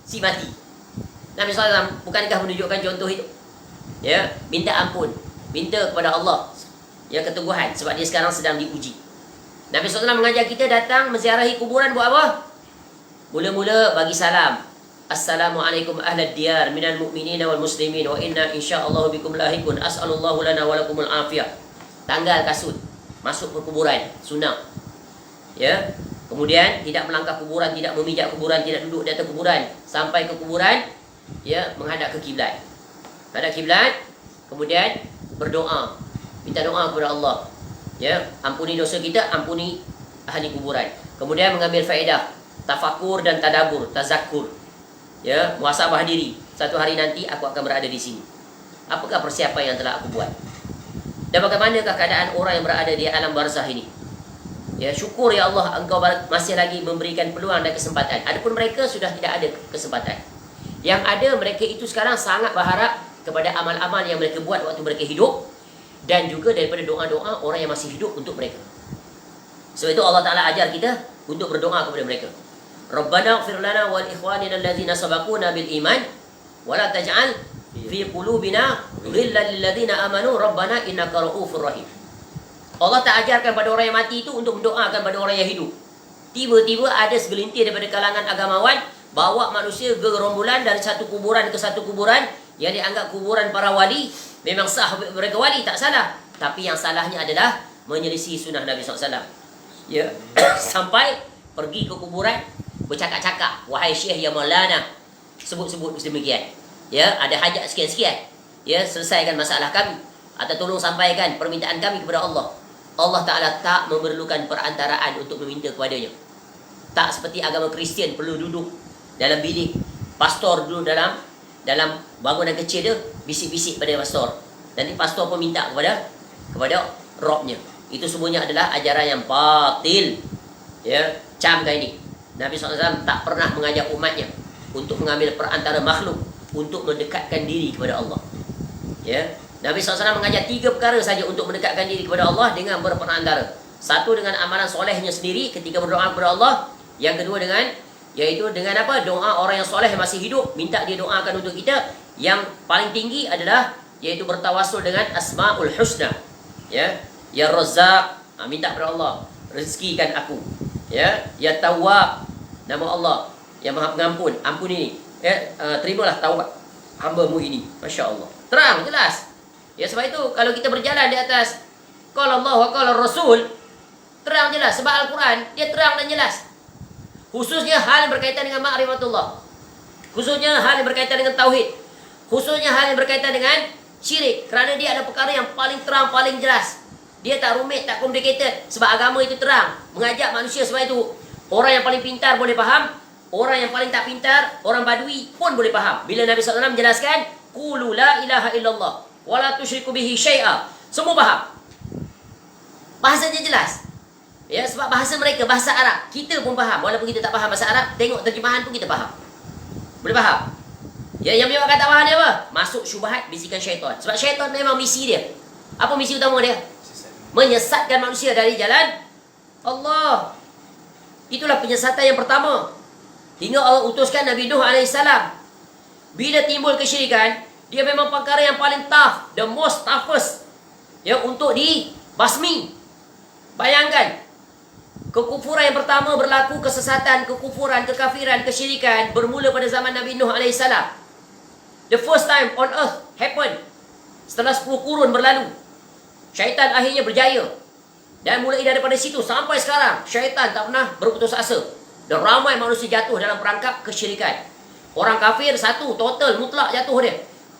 Si mati. Nabi SAW bukankah menunjukkan contoh itu? Ya, minta ampun, minta kepada Allah, ya, keteguhan, sebab dia sekarang sedang diuji. Nabi SAW mengajak kita datang menziarahi kuburan buat apa? Mula-mula bagi salam. Assalamualaikum ahlad diyar minal mu'minina wal muslimin wa inna insyaallah bikum lahikun as'alullahu lana wa lakumul afiyah. Tanggal kasut, masuk ke kuburan, sunnah. Ya. Kemudian tidak melangkah kuburan, tidak memijak kuburan, tidak duduk di atas kuburan, sampai ke kuburan ya menghadap ke kiblat. Menghadap kiblat, kemudian berdoa, minta doa kepada Allah. Ya, ampuni dosa kita, ampuni ahli kuburan. Kemudian mengambil faedah, tafakur dan tadabbur, tazakkur. Ya, muhasabah diri. Satu hari nanti aku akan berada di sini. Apakah persiapan yang telah aku buat? Dan bagaimanakah keadaan orang yang berada di alam barzah ini? Ya, syukur ya Allah engkau masih lagi memberikan peluang dan kesempatan. Adapun mereka sudah tidak ada kesempatan. Yang ada mereka itu sekarang sangat berharap kepada amal-amal yang mereka buat waktu mereka hidup dan juga daripada doa-doa orang yang masih hidup untuk mereka. Sebab itu Allah Ta'ala ajar kita untuk berdoa kepada mereka. Rabbana ighfir lana wal ikhwanina alladzina sabaquna bil iman wa la taj'al fi qulubina ghillan lil ladzina amanu rabbana innaka ra'ufur rahim. Allah tak ajarkan pada orang yang mati itu untuk mendoakan pada orang yang hidup. Tiba-tiba ada segelintir daripada kalangan agamawan bawa manusia gerombolan dari satu kuburan ke satu kuburan yang dianggap kuburan para wali. Memang sah mereka wali, tak salah. Tapi yang salahnya adalah menyelisih sunnah Nabi SAW. Ya. Sampai pergi ke kuburan bercakap-cakap, wahai Syekh ya Maulana, sebut-sebut demikian. Ya, ada hajat sekian-sekian. Ya, selesaikan masalah kami atau tolong sampaikan permintaan kami kepada Allah. Allah Ta'ala tak memerlukan perantaraan untuk meminta kepadanya. Tak seperti agama Kristian perlu duduk dalam bilik. Pastor duduk dalam bangunan kecil dia, bisik-bisik pada pastor. Nanti pastor pun minta kepada Robnya. Itu semuanya adalah ajaran yang batil. Ya, camkan ini. Nabi SAW tak pernah mengajak umatnya untuk mengambil perantara makhluk untuk mendekatkan diri kepada Allah. Ya, Nabi SAW mengajak 3 perkara saja untuk mendekatkan diri kepada Allah dengan berperantara. Satu dengan amalan solehnya sendiri ketika berdoa kepada Allah. Yang kedua yaitu dengan apa? Doa orang yang soleh yang masih hidup, minta dia doakan untuk kita. Yang paling tinggi adalah yaitu bertawassul dengan Asmaul Husna. Ya Razzaq, minta kepada Allah, rezekikan aku. Ya Tawwab, nama Allah yang Maha Pengampun, ampuni. Terimalah taubat hamba-Mu ini. Masya-Allah. Terang, jelas. Ya, sebab itu kalau kita berjalan di atas qala Allah wa qala Rasul, terang jelas. Sebab Al-Quran dia terang dan jelas. Khususnya hal yang berkaitan dengan ma'rifatullah. Khususnya hal yang berkaitan dengan tauhid. Khususnya hal yang berkaitan dengan syirik. Kerana dia ada perkara yang paling terang, paling jelas. Dia tak rumit, tak complicated. Sebab agama itu terang, mengajak manusia. Sebab itu orang yang paling pintar boleh faham, orang yang paling tak pintar, orang badui pun boleh faham. Bila Nabi SAW menjelaskan qulu la ilaha illallah wa la tusyriku bihi syai'a, semua faham. Bahasanya jelas. Ya, sebab bahasa mereka bahasa Arab. Kita pun faham. Walaupun kita tak faham bahasa Arab, tengok terjemahan pun kita faham. Boleh faham? Ya, yang menyebabkan tak faham dia apa? Masuk syubhat, bisikan syaitan. Sebab syaitan memang misi dia. Apa misi utama dia? Menyesatkan manusia dari jalan Allah. Itulah penyesatan yang pertama. Hingga Allah utuskan Nabi Nuh AS. Bila timbul kesyirikan, dia memang perkara yang paling tough, the most toughest, ya, untuk dibasmi. Bayangkan, kekufuran yang pertama berlaku, kesesatan, kekufuran, kekafiran, kesyirikan bermula pada zaman Nabi Nuh AS. The first time on earth happened. Setelah 10 kurun berlalu, syaitan akhirnya berjaya. Dan mulai daripada situ sampai sekarang, syaitan tak pernah berputus asa. Dan ramai manusia jatuh dalam perangkap kesyirikan. Orang kafir satu, total, mutlak jatuh dia.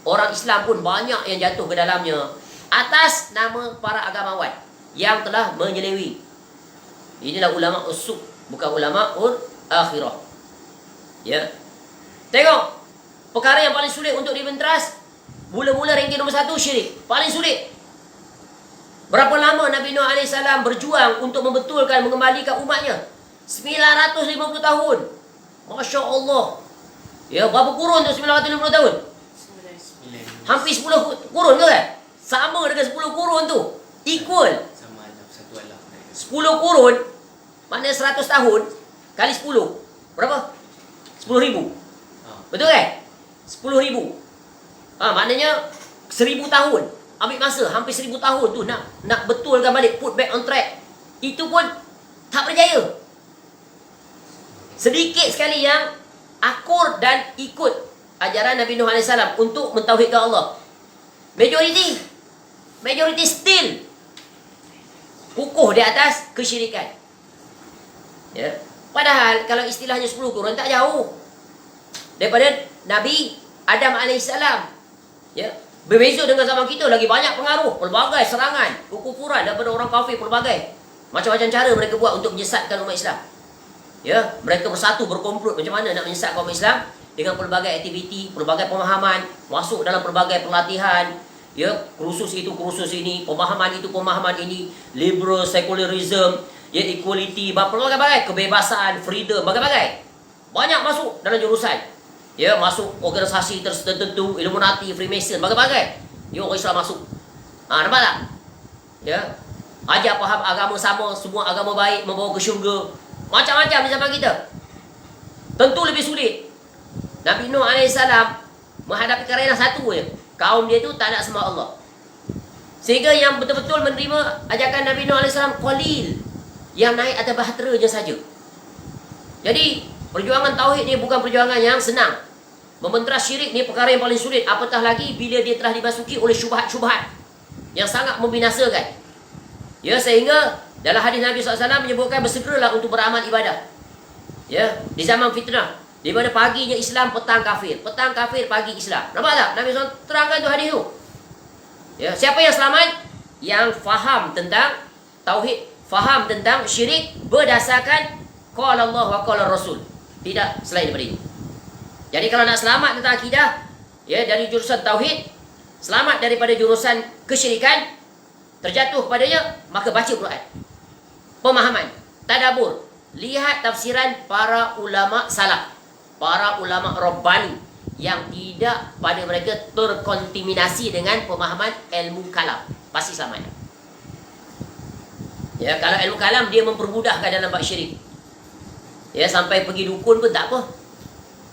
Orang Islam pun banyak yang jatuh ke dalamnya atas nama para agamawan yang telah menyelewi. Inilah ulama usuk, bukan ulama akhirah. Ya. Tengok, perkara yang paling sulit untuk dibenteras, mula-mula ranking nombor 1 syirik. Paling sulit. Berapa lama Nabi Nuh AS berjuang untuk membetulkan, mengembalikan umatnya? 950 tahun. Masya Allah. Ya, berapa kurun tu 950 tahun? Hampir 10 kurun ke kan? Sama dengan 10 kurun tu. Equal. 10 kurun, maknanya 100 tahun kali 10. Berapa? 10,000. Betul kan? 10,000. Maknanya 1,000 tahun. Ambil masa hampir 1,000 tahun tu nak betulkan balik, put back on track. Itu pun tak berjaya. Sedikit sekali yang akur dan ikut ajaran Nabi Nuh AS untuk mentauhidkan Allah. Majority still kukuh di atas kesyirikan. Ya. Padahal kalau istilahnya 10 kurun tak jauh daripada Nabi Adam AS. Ya. Berbeza dengan zaman kita, lagi banyak pengaruh, pelbagai serangan, kekufuran daripada orang kafir, pelbagai macam-macam cara mereka buat untuk menyesatkan umat Islam. Ya, mereka bersatu berkomplot macam mana nak menyesatkan umat Islam dengan pelbagai aktiviti, pelbagai pemahaman, masuk dalam pelbagai pelatihan, ya, kursus itu, kursus ini, pemahaman itu, pemahaman ini, liberal secularism, ya, equality, berbagai-bagai, kebebasan, freedom, bagai-bagai. Banyak masuk dalam jurusan. Ya, masuk organisasi tertentu, Illuminati, Freemason, bagai-bagai. Ya, orang Islam masuk. Nampak tak? Ya. Ajak faham agama sama, semua agama baik, membawa ke syurga. Macam-macam di zaman kita. Tentu lebih sulit. Nabi Nuh AS menghadapi kerana satu je. Kaum dia tu tak nak sembah Allah. Sehingga yang betul-betul menerima ajakan Nabi Nuh AS qalil. Yang naik atas bahtera je saja. Jadi, perjuangan tauhid ni bukan perjuangan yang senang. Membentras syirik ni perkara yang paling sulit. Apatah lagi bila dia telah dimasuki oleh syubhat-syubhat yang sangat membinasakan. Ya, sehingga dalam hadis Nabi SAW menyebutkan bersegeralah untuk beramal ibadah. Ya, di zaman fitnah. Di mana paginya Islam, petang kafir. Petang kafir, pagi Islam. Nampak tak? Nabi SAW terangkan tu hadis tu. Ya, siapa yang selamat? Yang faham tentang tauhid, faham tentang syirik berdasarkan qala Allah wa qala Rasul. Tidak selain daripada itu. Jadi kalau nak selamat tentang akidah, ya, dari jurusan tauhid, selamat daripada jurusan kesyirikan, terjatuh padanya, maka baca Quran. Pemahaman, tadabbur, lihat tafsiran para ulama salaf, para ulama rabbani yang tidak pada mereka terkontaminasi dengan pemahaman ilmu kalam, pasti selamat. Ya, kalau ilmu kalam dia mempermudahkan dalam bab syirik. Ya, sampai pergi dukun pun tak apa.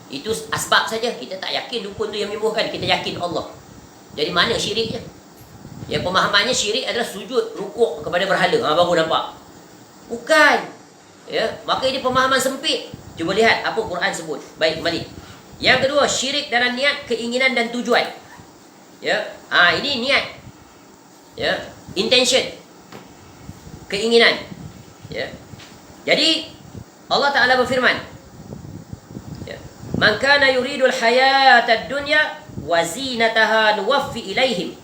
Itu asbab saja. Kita tak yakin dukun tu yang menyembuhkan, kita yakin Allah. Jadi mana syiriknya? Ya, pemahamannya syirik adalah sujud, rukuk kepada berhala. Baru nampak. Bukan. Ya, maka ini pemahaman sempit. Cuba lihat apa Quran sebut. Baik, kembali. Yang kedua, syirik dalam niat, keinginan dan tujuan. Ya. Ini niat. Ya, intention. Keinginan. Ya. Jadi Allah Ta'ala berfirman, ya, man kana yuridul hayatad dunya wa zinataha nuwaffi ilaihim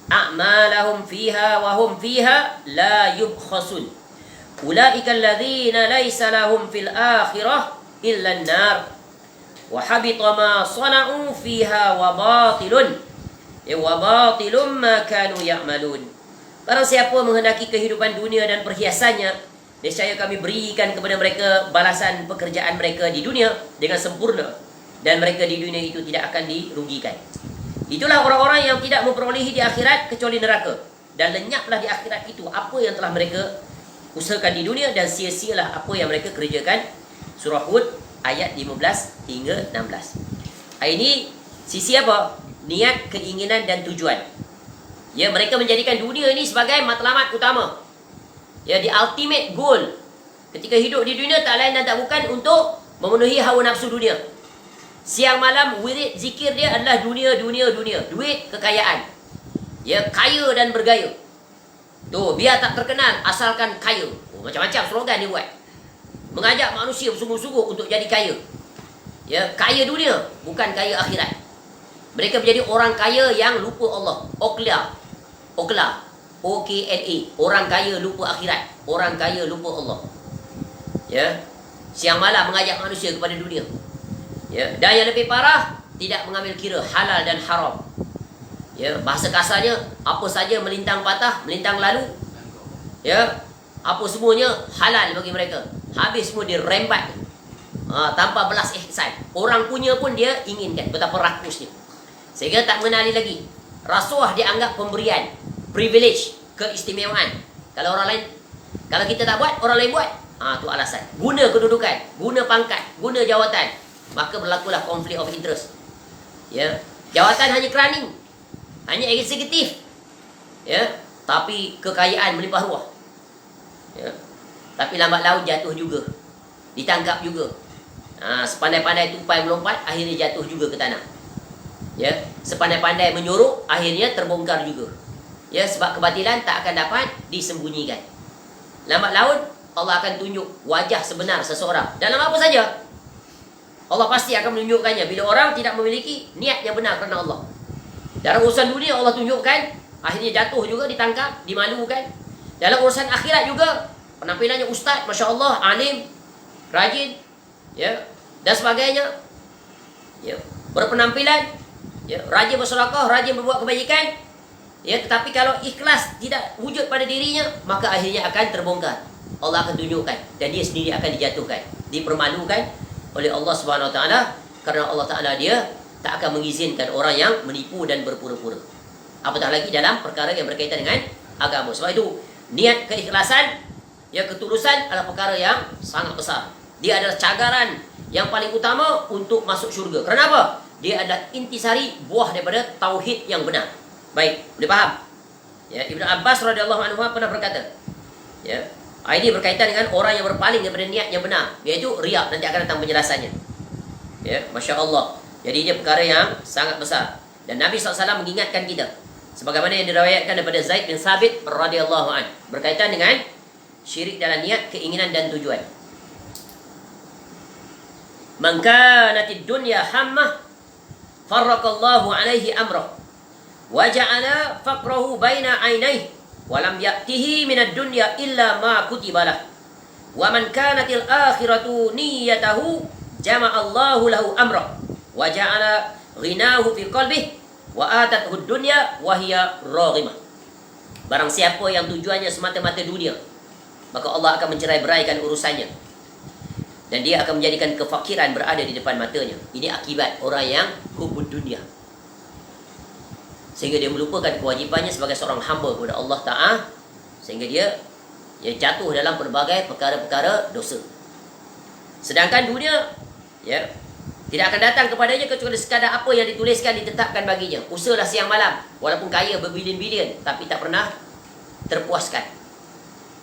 a'malahum fiha wa hum fiha la yubkhasun ulaika alladhina laysa lahum fil akhirah illa an-nar wa habita ma sana'u fiha wa batilun ma kanu ya'malun. Barang siapa menghendaki kehidupan dunia dan perhiasannya, nescaya kami berikan kepada mereka balasan pekerjaan mereka di dunia dengan sempurna, dan mereka di dunia itu tidak akan dirugikan. Itulah orang-orang yang tidak memperolehi di akhirat kecuali neraka, dan lenyaplah di akhirat itu apa yang telah mereka usahakan di dunia, dan sia-sialah apa yang mereka kerjakan. Surah Hud ayat 15 hingga 16. Ini sisi apa? Niat, keinginan dan tujuan. Ya, mereka menjadikan dunia ini sebagai matlamat utama. Ya, the ultimate goal ketika hidup di dunia tak lain dan tak bukan untuk memenuhi hawa nafsu dunia. Siang malam wirid zikir dia adalah dunia, duit, kekayaan. Ya, kaya dan bergaya. Tu, biar tak terkenal asalkan kaya. Macam-macam slogan dia buat. Mengajak manusia bersungguh-sungguh untuk jadi kaya. Ya, kaya dunia, bukan kaya akhirat. Mereka menjadi orang kaya yang lupa Allah. Okla. OKLA, orang kaya lupa akhirat, orang kaya lupa Allah. Ya, siang malam mengajak manusia kepada dunia. Ya, dan yang lebih parah, tidak mengambil kira halal dan haram. Ya, bahasa kasarnya, apa saja melintang patah, melintang lalu, ya, apa semuanya halal bagi mereka. Habis semua dirembat, tanpa belas ihsan. Orang punya pun dia inginkan, betapa rakusnya. Sehingga tak mengenali lagi. Rasuah dianggap pemberian, privilege, keistimewaan. Kalau orang lain, kalau kita tak buat, orang lain buat. Tu alasan. Guna kedudukan, guna pangkat, guna jawatan, maka berlakulah konflik of interest. Ya, jawatan hanya kerani, hanya eksekutif. Ya, tapi kekayaan melimpah ruah. Ya, tapi lambat laun jatuh juga, ditangkap juga. Sepandai-pandai tupai melompat, akhirnya jatuh juga ke tanah. Ya, sepandai-pandai menyuruh, akhirnya terbongkar juga. Ya, sebab kebatilan tak akan dapat disembunyikan. Lambat laun Allah akan tunjuk wajah sebenar seseorang. Dalam apa saja, Allah pasti akan menunjukkannya bila orang tidak memiliki niat yang benar kerana Allah. Dalam urusan dunia Allah tunjukkan, akhirnya jatuh juga, ditangkap, dimalukan. Dalam urusan akhirat juga, penampilannya ustaz, Masya Allah, alim, rajin, ya, dan sebagainya. Ya, berpenampilan, ya, rajin bersedekah, rajin berbuat kebajikan. Ya, tetapi kalau ikhlas tidak wujud pada dirinya, maka akhirnya akan terbongkar. Allah akan tunjukkan dan dia sendiri akan dijatuhkan, dipermalukan oleh Allah Subhanahu Wa Taala, kerana Allah Taala dia tak akan mengizinkan orang yang menipu dan berpura-pura. Apatah lagi dalam perkara yang berkaitan dengan agama. Sebab itu niat keikhlasan, ya, ketulusan adalah perkara yang sangat besar. Dia adalah cagaran yang paling utama untuk masuk syurga. Kenapa? Dia adalah intisari buah daripada tauhid yang benar. Baik, boleh faham? Ya, Ibnu Abbas radhiyallahu anhu pernah berkata, ya, ini berkaitan dengan orang yang berpaling daripada niat yang benar, iaitu riya. Nanti akan datang penjelasannya. Ya, Masya Allah. Jadi dia perkara yang sangat besar. Dan Nabi SAW mengingatkan kita, sebagaimana yang diriwayatkan daripada Zaid bin Thabit radhiyallahu anhu, berkaitan dengan syirik dalam niat, keinginan dan tujuan. Man kanatid dunya hammah farraqallahu alaihi amrah wa ja'ala faqrahu baina ainaihi wa lam ya'tihi minad dunya illa ma kutiba lah. Wa man kanatil akhiratu niyyatahu jama'allahu lahu amrah wa ja'ala ghinahu fi qalbihi wa atathu dunya wa hiya raghimah. Barang siapa yang tujuannya semata-mata dunia, maka Allah akan mencerai-beraikan urusannya dan dia akan menjadikan kefakiran berada di depan matanya. Ini akibat orang yang hubud dunia, sehingga dia melupakan kewajipannya sebagai seorang hamba kepada Allah Ta'ala, sehingga dia jatuh dalam pelbagai perkara-perkara dosa. Sedangkan dunia, ya, tidak akan datang kepadanya kecuali sekadar apa yang dituliskan, ditetapkan baginya. Usahalah siang malam, walaupun kaya berbilion-bilion, tapi tak pernah terpuaskan,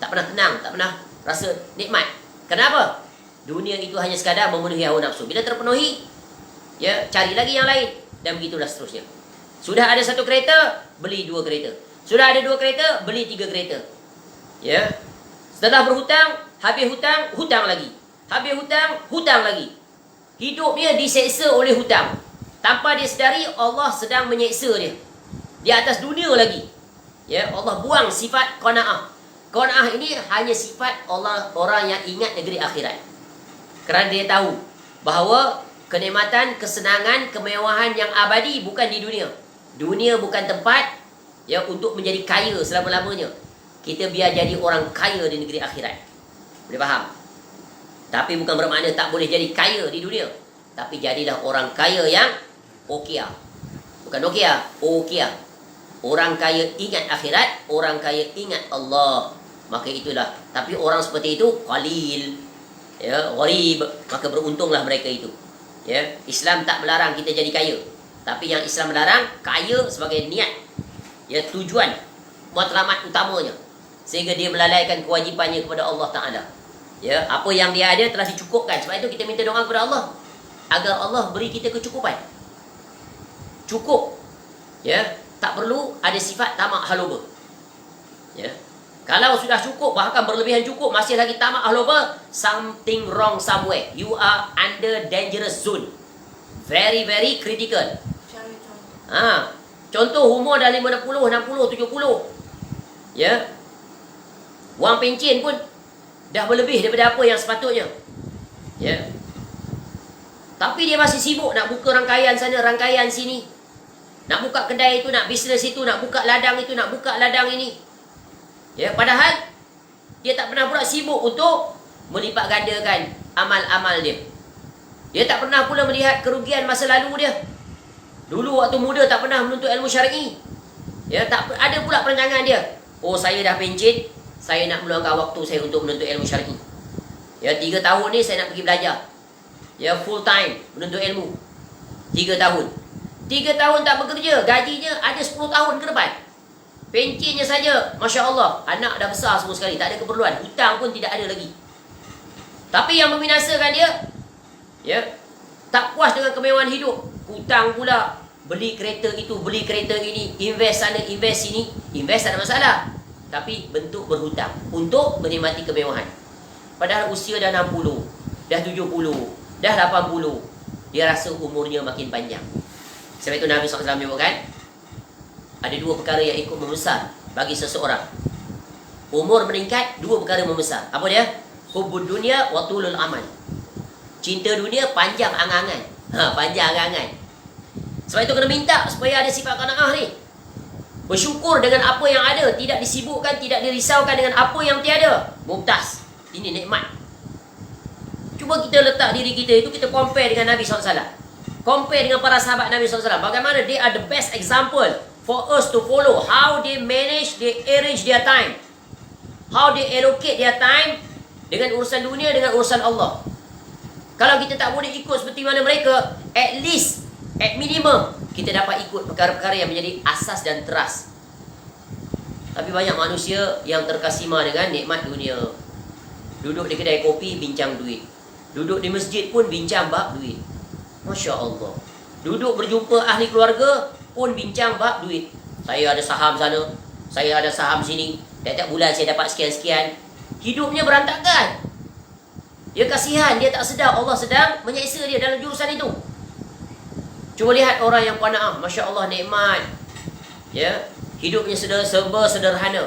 tak pernah tenang, tak pernah rasa nikmat. Kenapa? Dunia itu hanya sekadar memenuhi hawa nafsu. Bila terpenuhi, ya, cari lagi yang lain, dan begitulah seterusnya. Sudah ada satu kereta, beli 2 kereta. Sudah ada 2 kereta, beli 3 kereta. Ya. Setelah berhutang, habis hutang, hutang lagi. Habis hutang, hutang lagi. Hidupnya diseksa oleh hutang. Tanpa dia sedari, Allah sedang menyeksa dia. Di atas dunia lagi. Ya, Allah buang sifat qanaah. Qanaah ini hanya sifat orang yang ingat negeri akhirat. Kerana dia tahu bahawa kenikmatan, kesenangan, kemewahan yang abadi bukan di dunia. Dunia bukan tempat, ya, untuk menjadi kaya selama-lamanya. Kita biar jadi orang kaya di negeri akhirat. Boleh faham? Tapi bukan bermakna tak boleh jadi kaya di dunia. Tapi jadilah orang kaya yang okia. Bukan okia, okia. Orang kaya ingat akhirat, orang kaya ingat Allah. Maka itulah. Tapi orang seperti itu qalil, ya, gharib. Maka beruntunglah mereka itu. Ya, Islam tak melarang kita jadi kaya. Tapi yang Islam melarang, kaya sebagai niat, ya, tujuan, matlamat utamanya, sehingga dia melalaikan kewajipannya kepada Allah Ta'ala. Ya, apa yang dia ada telah dicukupkan. Sebab itu kita minta doa kepada Allah agar Allah beri kita kecukupan. Cukup. Ya, tak perlu ada sifat tamak haluba. Ya. Kalau sudah cukup, bahkan berlebihan cukup, masih lagi tamak haluba, something wrong somewhere. You are under dangerous zone. Very, very critical. Contoh umur dah 50, 60, 70. Ya. Wang pencen pun dah berlebih daripada apa yang sepatutnya. Ya. Tapi dia masih sibuk nak buka rangkaian sana, rangkaian sini. Nak buka kedai itu, nak bisnes itu, nak buka ladang itu, nak buka ladang ini. Ya, padahal dia tak pernah pula sibuk untuk melipat gandakan amal-amal dia. Dia tak pernah pula melihat kerugian masa lalu dia. Dulu waktu muda tak pernah menuntut ilmu syar'i. Ya, tak ada pula perancangan dia. Oh, saya dah pencet, saya nak meluangkan waktu saya untuk menuntut ilmu syar'i. Ya, 3 tahun ni saya nak pergi belajar. Ya, full time menuntut ilmu. 3 tahun. 3 tahun tak bekerja, gajinya ada 10 tahun ke depan. Pencennya saja, Masya Allah, anak dah besar semua sekali, tak ada keperluan, hutang pun tidak ada lagi. Tapi yang membinasakan dia, Ya. Tak puas dengan kemewahan hidup, hutang pula, beli kereta itu, beli kereta ini, invest sana, invest sini. Invest tak ada masalah, tapi bentuk berhutang untuk menikmati kemewahan. Padahal usia dah 60, dah 70, dah 80, dia rasa umurnya makin panjang. Sebab itu Nabi SAW menyebutkan, ada dua perkara yang ikut membesar bagi seseorang. Umur meningkat, dua perkara membesar. Apa dia? Hubbud dunia wa tulul amal. Cinta dunia, panjang angan-angan. Panjang angan-angan. Sebab itu kena minta supaya ada sifat qanaah ni. Bersyukur dengan apa yang ada, tidak disibukkan, tidak dirisaukan dengan apa yang tiada. Mumtaz. Ini nikmat. Cuba kita letak diri kita itu, kita compare dengan Nabi SAW. Compare dengan para sahabat Nabi SAW. Bagaimana they are the best example for us to follow. How they manage, they arrange their time. How they allocate their time dengan urusan dunia, dengan urusan Allah. Kalau kita tak boleh ikut seperti mana mereka, at least, at minimum, kita dapat ikut perkara-perkara yang menjadi asas dan teras. Tapi banyak manusia yang terkesima dengan nikmat dunia. Duduk di kedai kopi, bincang duit. Duduk di masjid pun bincang bab duit. Masya Allah. Duduk berjumpa ahli keluarga pun bincang bab duit. Saya ada saham sana, saya ada saham sini, tiap-tiap bulan saya dapat sekian-sekian. Hidupnya berantakan. Dia kasihan, dia tak sedar Allah sedang menyiksa dia dalam jurusan itu. Cuba lihat orang yang qanaah, Masya Allah, nikmat. Ya, hidupnya serba sederhana.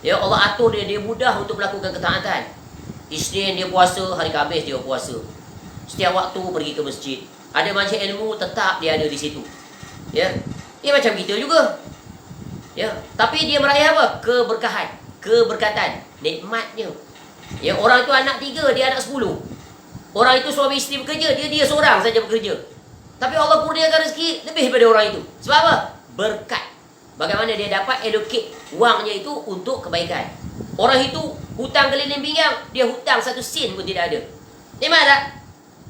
Ya, Allah atur dia, dia mudah untuk melakukan ketaatan. Isnin dia puasa, hari Khamis dia puasa. Setiap waktu pergi ke masjid. Ada majlis ilmu, tetap dia ada di situ. Ya, dia macam kita juga. Ya, tapi dia meraih apa? Keberkahan, keberkatan, nikmatnya. Ya, orang itu anak 3, dia anak 10. Orang itu suami isteri bekerja, dia seorang saja bekerja. Tapi Allah kurniakan rezeki lebih daripada orang itu. Sebab apa? Berkat. Bagaimana dia dapat allocate wangnya itu untuk kebaikan. Orang itu hutang keliling pinggang, dia hutang 1 sen pun tidak ada. Nikmat tak?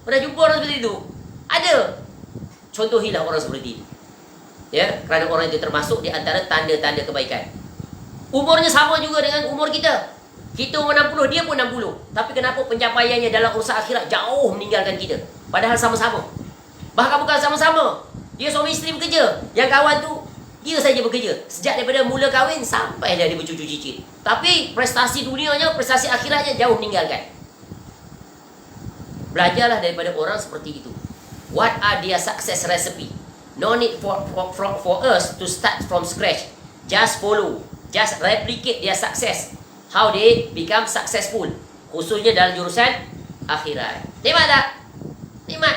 Pernah jumpa orang seperti itu? Ada. Contohilah orang seperti itu. Ya, kerana orang itu termasuk di antara tanda-tanda kebaikan. Umurnya sama juga dengan umur kita. Kita umur 60, dia pun 60. Tapi kenapa pencapaiannya dalam urusan akhirat jauh meninggalkan kita? Padahal sama-sama. Bahkan bukan sama-sama. Dia suami isteri bekerja. Yang kawan tu, dia saja bekerja. Sejak daripada mula kahwin sampai dia bercucu cicit. Tapi prestasi dunianya, prestasi akhiratnya jauh meninggalkan. Belajarlah daripada orang seperti itu. What are their success recipe? No need for us to start from scratch. Just follow. Just replicate their success. How they become successful. Khususnya dalam jurusan akhirat. Nikmat tak? Nikmat.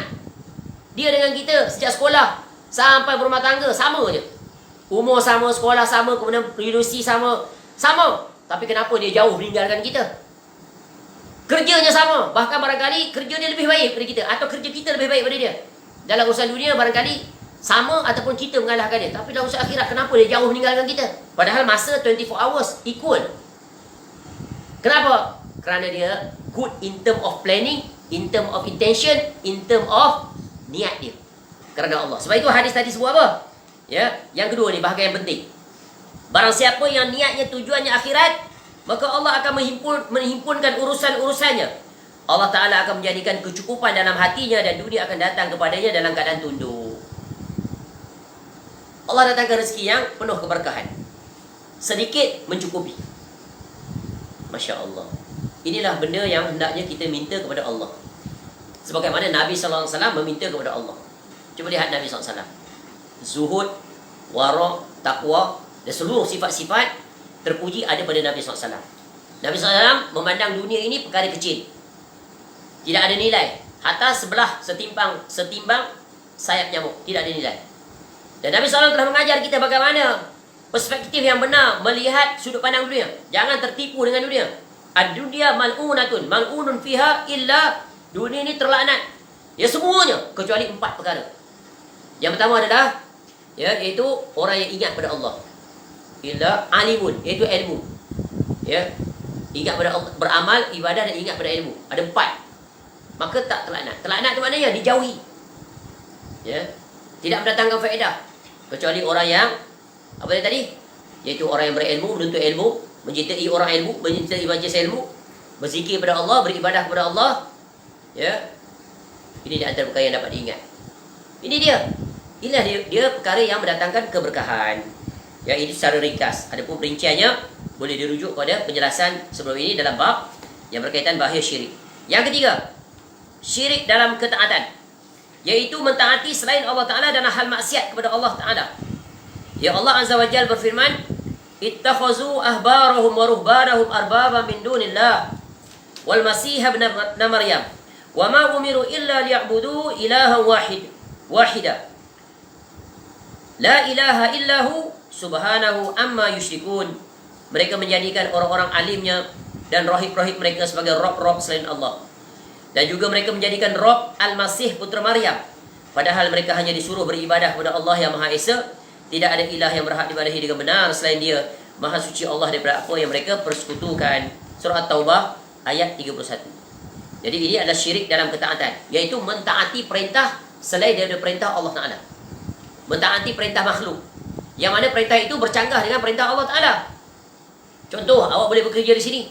Dia dengan kita sejak sekolah sampai berumah tangga sama je. Umur sama, sekolah sama, kemudian universiti sama. Sama. Tapi kenapa dia jauh meninggalkan kita? Kerjanya sama. Bahkan barangkali kerja dia lebih baik daripada kita. Atau kerja kita lebih baik daripada dia. Dalam urusan dunia barangkali sama ataupun kita mengalahkan dia. Tapi dalam urusan akhirat, kenapa dia jauh meninggalkan kita? Padahal masa 24 hours equal. Kenapa? Kerana dia good in term of planning, in term of intention, in term of niat dia. Kerana Allah. Sebab itu hadis tadi sebut apa? Ya, yang kedua ni bahagian yang penting. Barang siapa yang niatnya tujuannya akhirat, maka Allah akan menghimpunkan urusan-urusannya. Allah Ta'ala akan menjadikan kecukupan dalam hatinya dan dunia akan datang kepadanya dalam keadaan tunduk. Allah datangkan rezeki yang penuh keberkahan. Sedikit mencukupi. Masya Allah. Inilah benda yang hendaknya kita minta kepada Allah. Sebagaimana Nabi SAW meminta kepada Allah. Cuba lihat Nabi SAW. Zuhud, wara', taqwa dan seluruh sifat-sifat terpuji ada pada Nabi SAW. Nabi SAW memandang dunia ini perkara kecil. Tidak ada nilai. Hatta sebelah setimbang sayap nyamuk. Tidak ada nilai. Dan Nabi SAW telah mengajar kita bagaimana perspektif yang benar melihat sudut pandang dunia. Jangan tertipu dengan dunia. Ad-dunya mal'unatun, mal'unun fiha illa, dunia ini terlaknat. Ya, semuanya kecuali 4 perkara. Yang pertama adalah iaitu orang yang ingat pada Allah. Illa alimun, iaitu ilmu. Ya, ingat pada Allah, beramal, ibadah dan ingat pada ilmu. Ada 4. Maka tak terlaknat. Terlaknat itu maknanya dijauhi. Ya, tidak mendatangkan faedah. Kecuali orang yang apa tadi? Iaitu orang yang berilmu, menuntut ilmu, mencintai orang ilmu, mencintai majlis ilmu, berzikir kepada Allah, beribadah kepada Allah. Ya. Ini di antara perkara yang dapat diingat. Ini dia. Inilah dia perkara yang mendatangkan keberkahan. Ya, ini secara ringkas. Adapun perinciannya boleh dirujuk pada penjelasan sebelum ini dalam bab yang berkaitan bahaya syirik. Yang ketiga, syirik dalam ketaatan, yaitu mentaati selain Allah Ta'ala dan hal maksiat kepada Allah Ta'ala. Ya, Allah Azza wa Jalla berfirman, ittakhazu ahbarahum wa ruhbanahum arbaba min dunillah wal masih ibn Maryam wa ma umiru illa liya'budu ilahan wahida la ilaha illahu subhanahu amma yusyrikun. Mereka menjadikan orang-orang alimnya dan rohib-rohib mereka sebagai rob-rob selain Allah. Dan juga mereka menjadikan rob Al-Masih putra Maryam, padahal mereka hanya disuruh beribadah kepada Allah yang Maha Esa. Tidak ada ilah yang berhak diibadahi dengan benar selain Dia. Maha suci Allah daripada apa yang mereka persekutukan. Surah At-Taubah ayat 31. Jadi ini adalah syirik dalam ketaatan, yaitu mentaati perintah selain daripada perintah Allah Ta'ala. Mentaati perintah makhluk, yang mana perintah itu bercanggah dengan perintah Allah Ta'ala. Contoh, awak boleh bekerja di sini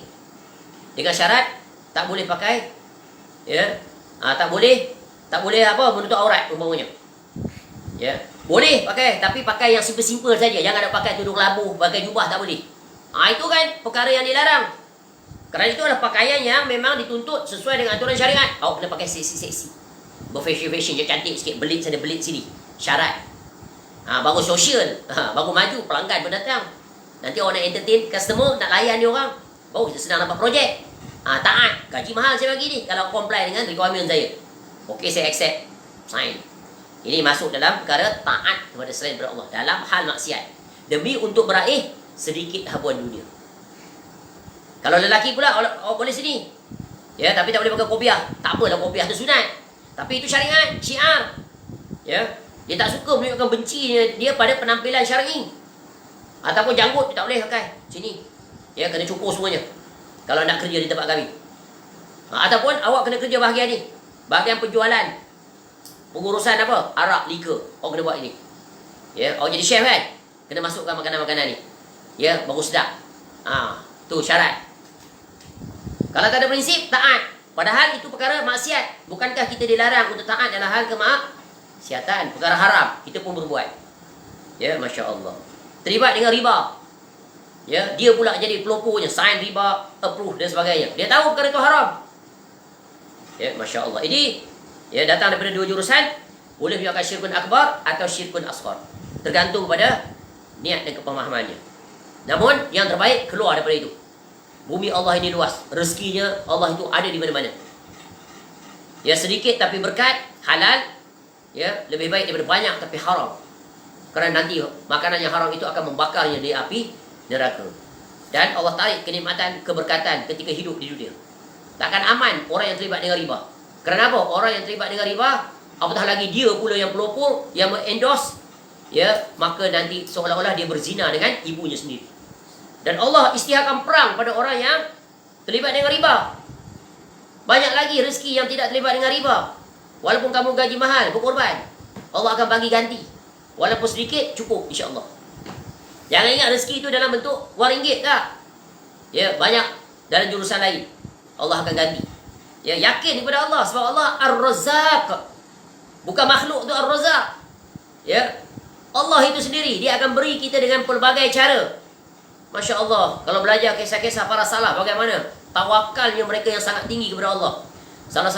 dengan syarat tak boleh pakai, tak boleh apa, menutup aurat umpamanya. Ya, boleh pakai, tapi pakai yang simple-simple saja. Jangan nak pakai tudung labuh, pakai jubah, tak boleh. Itu kan perkara yang dilarang. Kerana itu adalah pakaian yang memang dituntut sesuai dengan aturan syariat. Awak kena pakai seksi-seksi, berfashion-fashion, cantik sikit, belit sana belit sini. Syarat. Baru sosial, baru maju, pelanggan berdatang. Nanti orang nak entertain customer, nak layan dia orang, baru kita senang dapat projek. Taat, gaji mahal saya bagi ni kalau comply dengan requirement saya. Okey, saya accept, sign. Ini masuk dalam perkara taat kepada selain daripada Allah dalam hal maksiat, demi untuk meraih sedikit habuan dunia. Kalau lelaki pula, boleh sini, ya, tapi tak boleh pakai kopiah. Tak apalah, kopiah tu sunat, tapi itu syariat, syiar. Ya, dia tak suka menunjukkan benci dia pada penampilan syar'i. Ataupun janggut tak boleh pakai sini. Ya, kena cukur semuanya kalau nak kerja di tempat kami. Ataupun awak kena kerja bahagian ni, bahagian penjualan, pengurusan apa? Arak, liquor. Awak kena buat ini. Ya, awak jadi chef kan? Kena masukkan makanan-makanan ni. Ya, baru sedap. Tu syarat. Kalau tak ada prinsip, taat. Padahal itu perkara maksiat. Bukankah kita dilarang untuk taat dalam hal kemaksiatan? Perkara haram, kita pun berbuat. Ya, Masya Allah. Terlibat dengan riba. Ya, dia pula jadi pelopornya, sign riba, approve dan sebagainya. Dia tahu perkara itu haram. Ya, Masya Allah. Ini ya, datang daripada dua jurusan. Boleh menyebabkan syirkun akbar atau syirkun asghar, tergantung pada niat dan kepemahamannya. Namun yang terbaik keluar daripada itu. Bumi Allah ini luas, rezekinya Allah itu ada di mana-mana. Ya, sedikit tapi berkat, halal. Ya, lebih baik daripada banyak tapi haram. Kerana nanti makanan yang haram itu akan membakarnya di api neraka. Dan Allah tarik kenikmatan, keberkatan ketika hidup di dunia. Takkan aman orang yang terlibat dengan riba. Kerana apa? Orang yang terlibat dengan riba, apatah lagi dia pula yang pelopor, yang endorse, ya, maka nanti seolah-olah dia berzina dengan ibunya sendiri. Dan Allah isytiharkan perang pada orang yang terlibat dengan riba. Banyak lagi rezeki yang tidak terlibat dengan riba. Walaupun kamu gaji mahal, berkorban, Allah akan bagi ganti. Walaupun sedikit, cukup insya-Allah. Jangan ingat rezeki itu dalam bentuk wang ringgit tak? Ya, banyak dalam jurusan lain. Allah akan ganti. Ya, yakin kepada Allah sebab Allah Ar-Razzaq. Bukan makhluk tu Ar-Razzaq. Ya. Allah itu sendiri, dia akan beri kita dengan pelbagai cara. Masya Allah, kalau belajar kisah-kisah para salaf bagaimana tawakalnya mereka yang sangat tinggi kepada Allah. Salah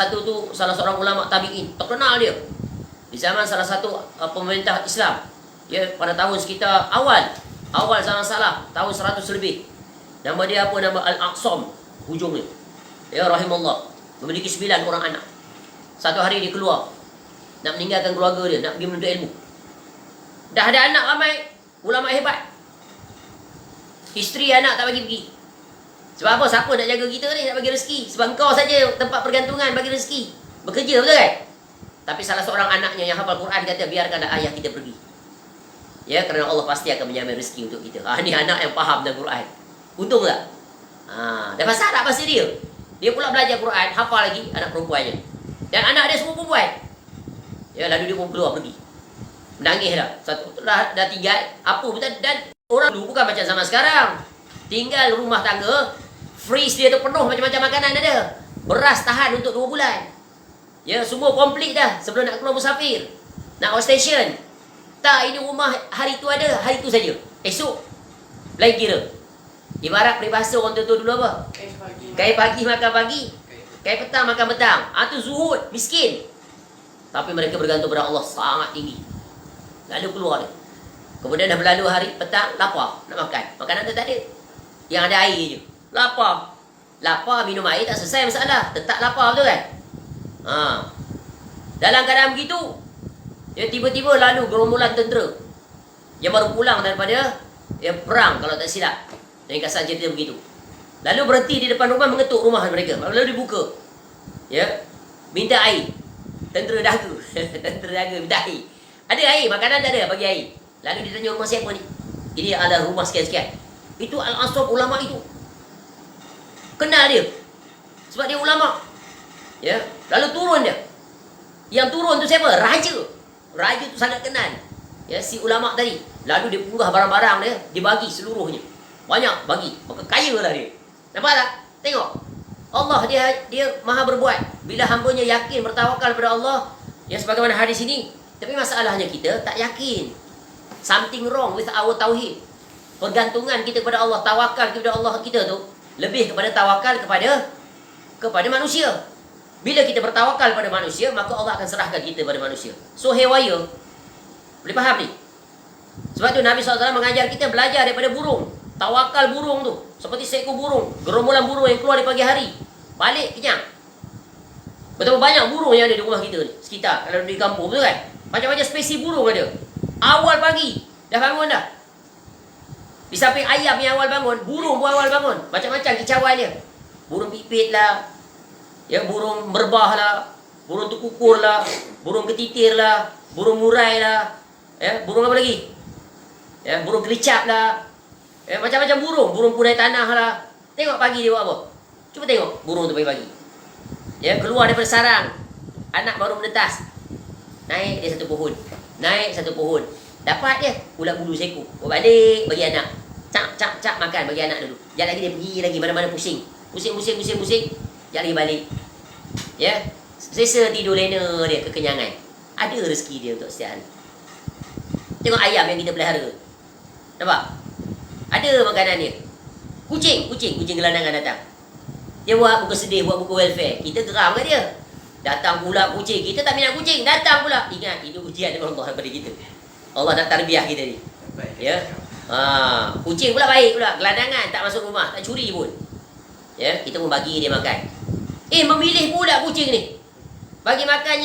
seorang ulama tabi'in, terkenal dia di zaman salah satu pemerintah Islam, ya, pada tahun sekitar awal zaman salaf, tahun 100 lebih. Nama dia apa? Nama Al-Aqsam hujungnya. Ya, rahimahullah, memiliki 9 orang anak. Satu hari dia keluar nak meninggalkan keluarga dia, nak pergi menuntut ilmu. Dah ada anak ramai, ulama hebat. Isteri anak tak bagi pergi. Sebab apa? Siapa nak jaga kita ni, nak bagi rezeki? Sebab kau saja tempat pergantungan bagi rezeki. Bekerja, betul kan? Tapi salah seorang anaknya yang hafal Quran kata, biarkanlah ayah kita pergi. Ya, kerana Allah pasti akan menjamin rezeki untuk kita. Ni anak yang faham dengan Quran. Untung tak? Dah pasal tak pasti dia. Dia pula belajar Quran, hafal lagi anak perempuannya. Dan anak dia semua perempuan. Ya, lalu dia pun keluar pergi. Menangis dah. Dah tinggal apa pun. Dan orang dulu bukan macam zaman sekarang. Tinggal rumah tangga, freeze dia tu penuh macam-macam makanan ada. Beras tahan untuk 2 bulan. Ya, semua komplit dah sebelum nak keluar musafir. Nak outstation. Tak, ini rumah hari tu ada, hari tu saja. Esok lain kira. Ibarat peribahasa orang tua dulu apa? Kai pagi makan pagi, kai petang makan petang. Tu zuhud, miskin. Tapi mereka bergantung pada Allah sangat tinggi. Lalu keluar dia. Kemudian dah berlalu hari petang, lapar nak makan. Makanan tu tak ada. Yang ada air je. Lapar. Lapar minum air tak selesai masalah. Tetap lapar betul kan? Dalam keadaan begitu, dia tiba-tiba lalu gerombolan tentera yang baru pulang daripada perang kalau tak silap. Dan kasar cerita begitu. Lalu berhenti di depan rumah mengetuk rumah mereka. Lalu dibuka. Ya. Minta air. Tentera dahaga. Tentera dahaga minta air. Ada air, makanan tak ada, bagi air. Lalu dia tanya rumah siapa ni? Ini adalah rumah sekian-sekian. Itu Al-Ansab ulama itu. Kenal dia. Sebab dia ulama. Ya. Lalu turun dia. Yang turun tu siapa? Raja. Raja tu sangat kenal. Ya, si ulama tadi. Lalu dia punggah barang-barang dia, dia bagi seluruhnya. Banyak bagi. Maka kaya lah dia. Nampak tak? Tengok. Allah dia maha berbuat. Bila hambanya yakin bertawakal kepada Allah, ya sebagaimana hadis ini. Tapi masalahnya kita tak yakin. Something wrong with our tauhid. Pergantungan kita kepada Allah, tawakal kepada Allah kita tu lebih kepada tawakal kepada manusia. Bila kita bertawakal pada manusia, maka Allah akan serahkan kita pada manusia. So hewaya. Boleh faham ni? Sebab tu Nabi SAW mengajar kita belajar daripada burung. Tawakal burung tu. Seperti seekor burung. Gerombolan burung yang keluar di pagi hari. Balik kenyang. Betapa banyak burung yang ada di rumah kita ni. Sekitar. Kalau di kampung, betul kan? Macam-macam spesies burung ada. Awal pagi. Dah bangun dah. Di samping ayam yang awal bangun, burung pun awal bangun. Macam-macam kicauan dia. Burung pipit lah. Ya, burung merbah lah. Burung tukukur lah. Burung ketitir lah. Burung murai lah. Ya, burung apa lagi? Ya, burung kelicap lah. Ya, macam-macam burung. Burung punai tanah lah. Tengok pagi dia buat apa. Cuba tengok burung tu pagi-pagi. Ya, keluar daripada sarang. Anak baru menetas. Naik dia satu pohon. Naik satu pohon. Dapat dia ulat bulu seekor. Bawa balik bagi anak. Cap makan bagi anak dulu. Jangan lagi dia pergi lagi mana-mana pusing. Pusing. Jangan lagi balik. Ya. Selesa tidur lena dia kekenyangan. Ada rezeki dia untuk setiap hari. Tengok ayam yang kita pelihara. Nampak? Ada makanan dia. Kucing gelandangan datang. Dia buat muka sedih, buat muka welfare. Kita geram kat dia. Datang pula kucing. Kita tak minat kucing. Datang pula. Ingat, itu ujian daripada Allah kepada kita. Allah nak tarbiyah kita ni. Ya. Kucing pula baik pula. Gelandangan, tak masuk rumah, tak curi pun. Ya, kita pun bagi dia makan. Memilih pula kucing ni. Bagi makan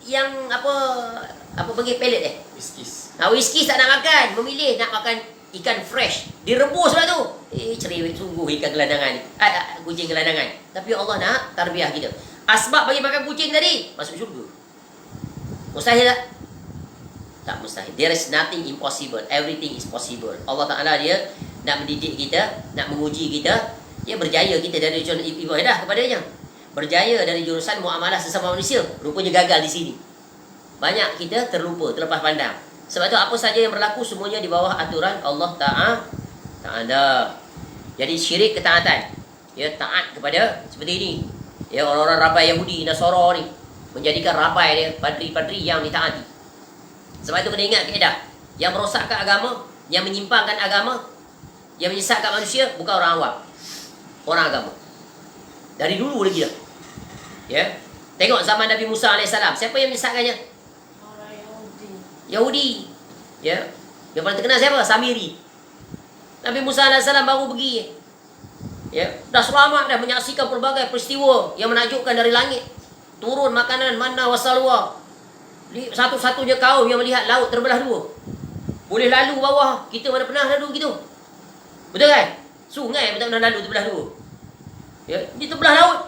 yang apa panggil pellet Whiskies. Whiskies tak nak makan. Memilih nak makan ikan fresh. Direbus pula tu. Cerewet sungguh ikan gelandangan ni. Kucing gelandangan. Tapi Allah nak tarbiyah kita. Asbab bagi makan kucing tadi, masuk syurga. Mustahil tak? Tak mustahil. There is nothing impossible. Everything is possible. Allah Ta'ala dia nak mendidik kita, nak menguji kita. Dia berjaya kita dari jurusan ibadah kepadanya. Berjaya dari jurusan muamalah sesama manusia. Rupanya gagal di sini. Banyak kita terlupa, terlepas pandang. Sebab tu apa saja yang berlaku semuanya di bawah aturan Allah Ta'ala. Jadi syirik ketaatan. Ya, taat kepada seperti ini. Ya, orang-orang rabai Yahudi, Nasara ni menjadikan rabai dia padri-padri yang ditaati. Sebab itu kena ingat kaedah. Yang merosakkan agama, yang menyimpangkan agama, yang menyesatkan manusia bukan orang awam. Orang agama. Dari dulu lagi dah. Ya. Tengok zaman Nabi Musa AS. Siapa yang menyesatkannya? Orang Yahudi. Ya. Yang paling terkenal siapa? Samiri. Nabi Musa AS baru pergi. Ya, dah selamat dah menyaksikan pelbagai peristiwa yang menakjubkan dari langit. Turun makanan manna wasalwa. Satu-satunya kaum yang melihat laut terbelah dua. Boleh lalu bawah. Kita mana pernah lalu gitu. Betul kan? Sungai pun tak pernah lalu terbelah dua. Ya, di terbelah laut.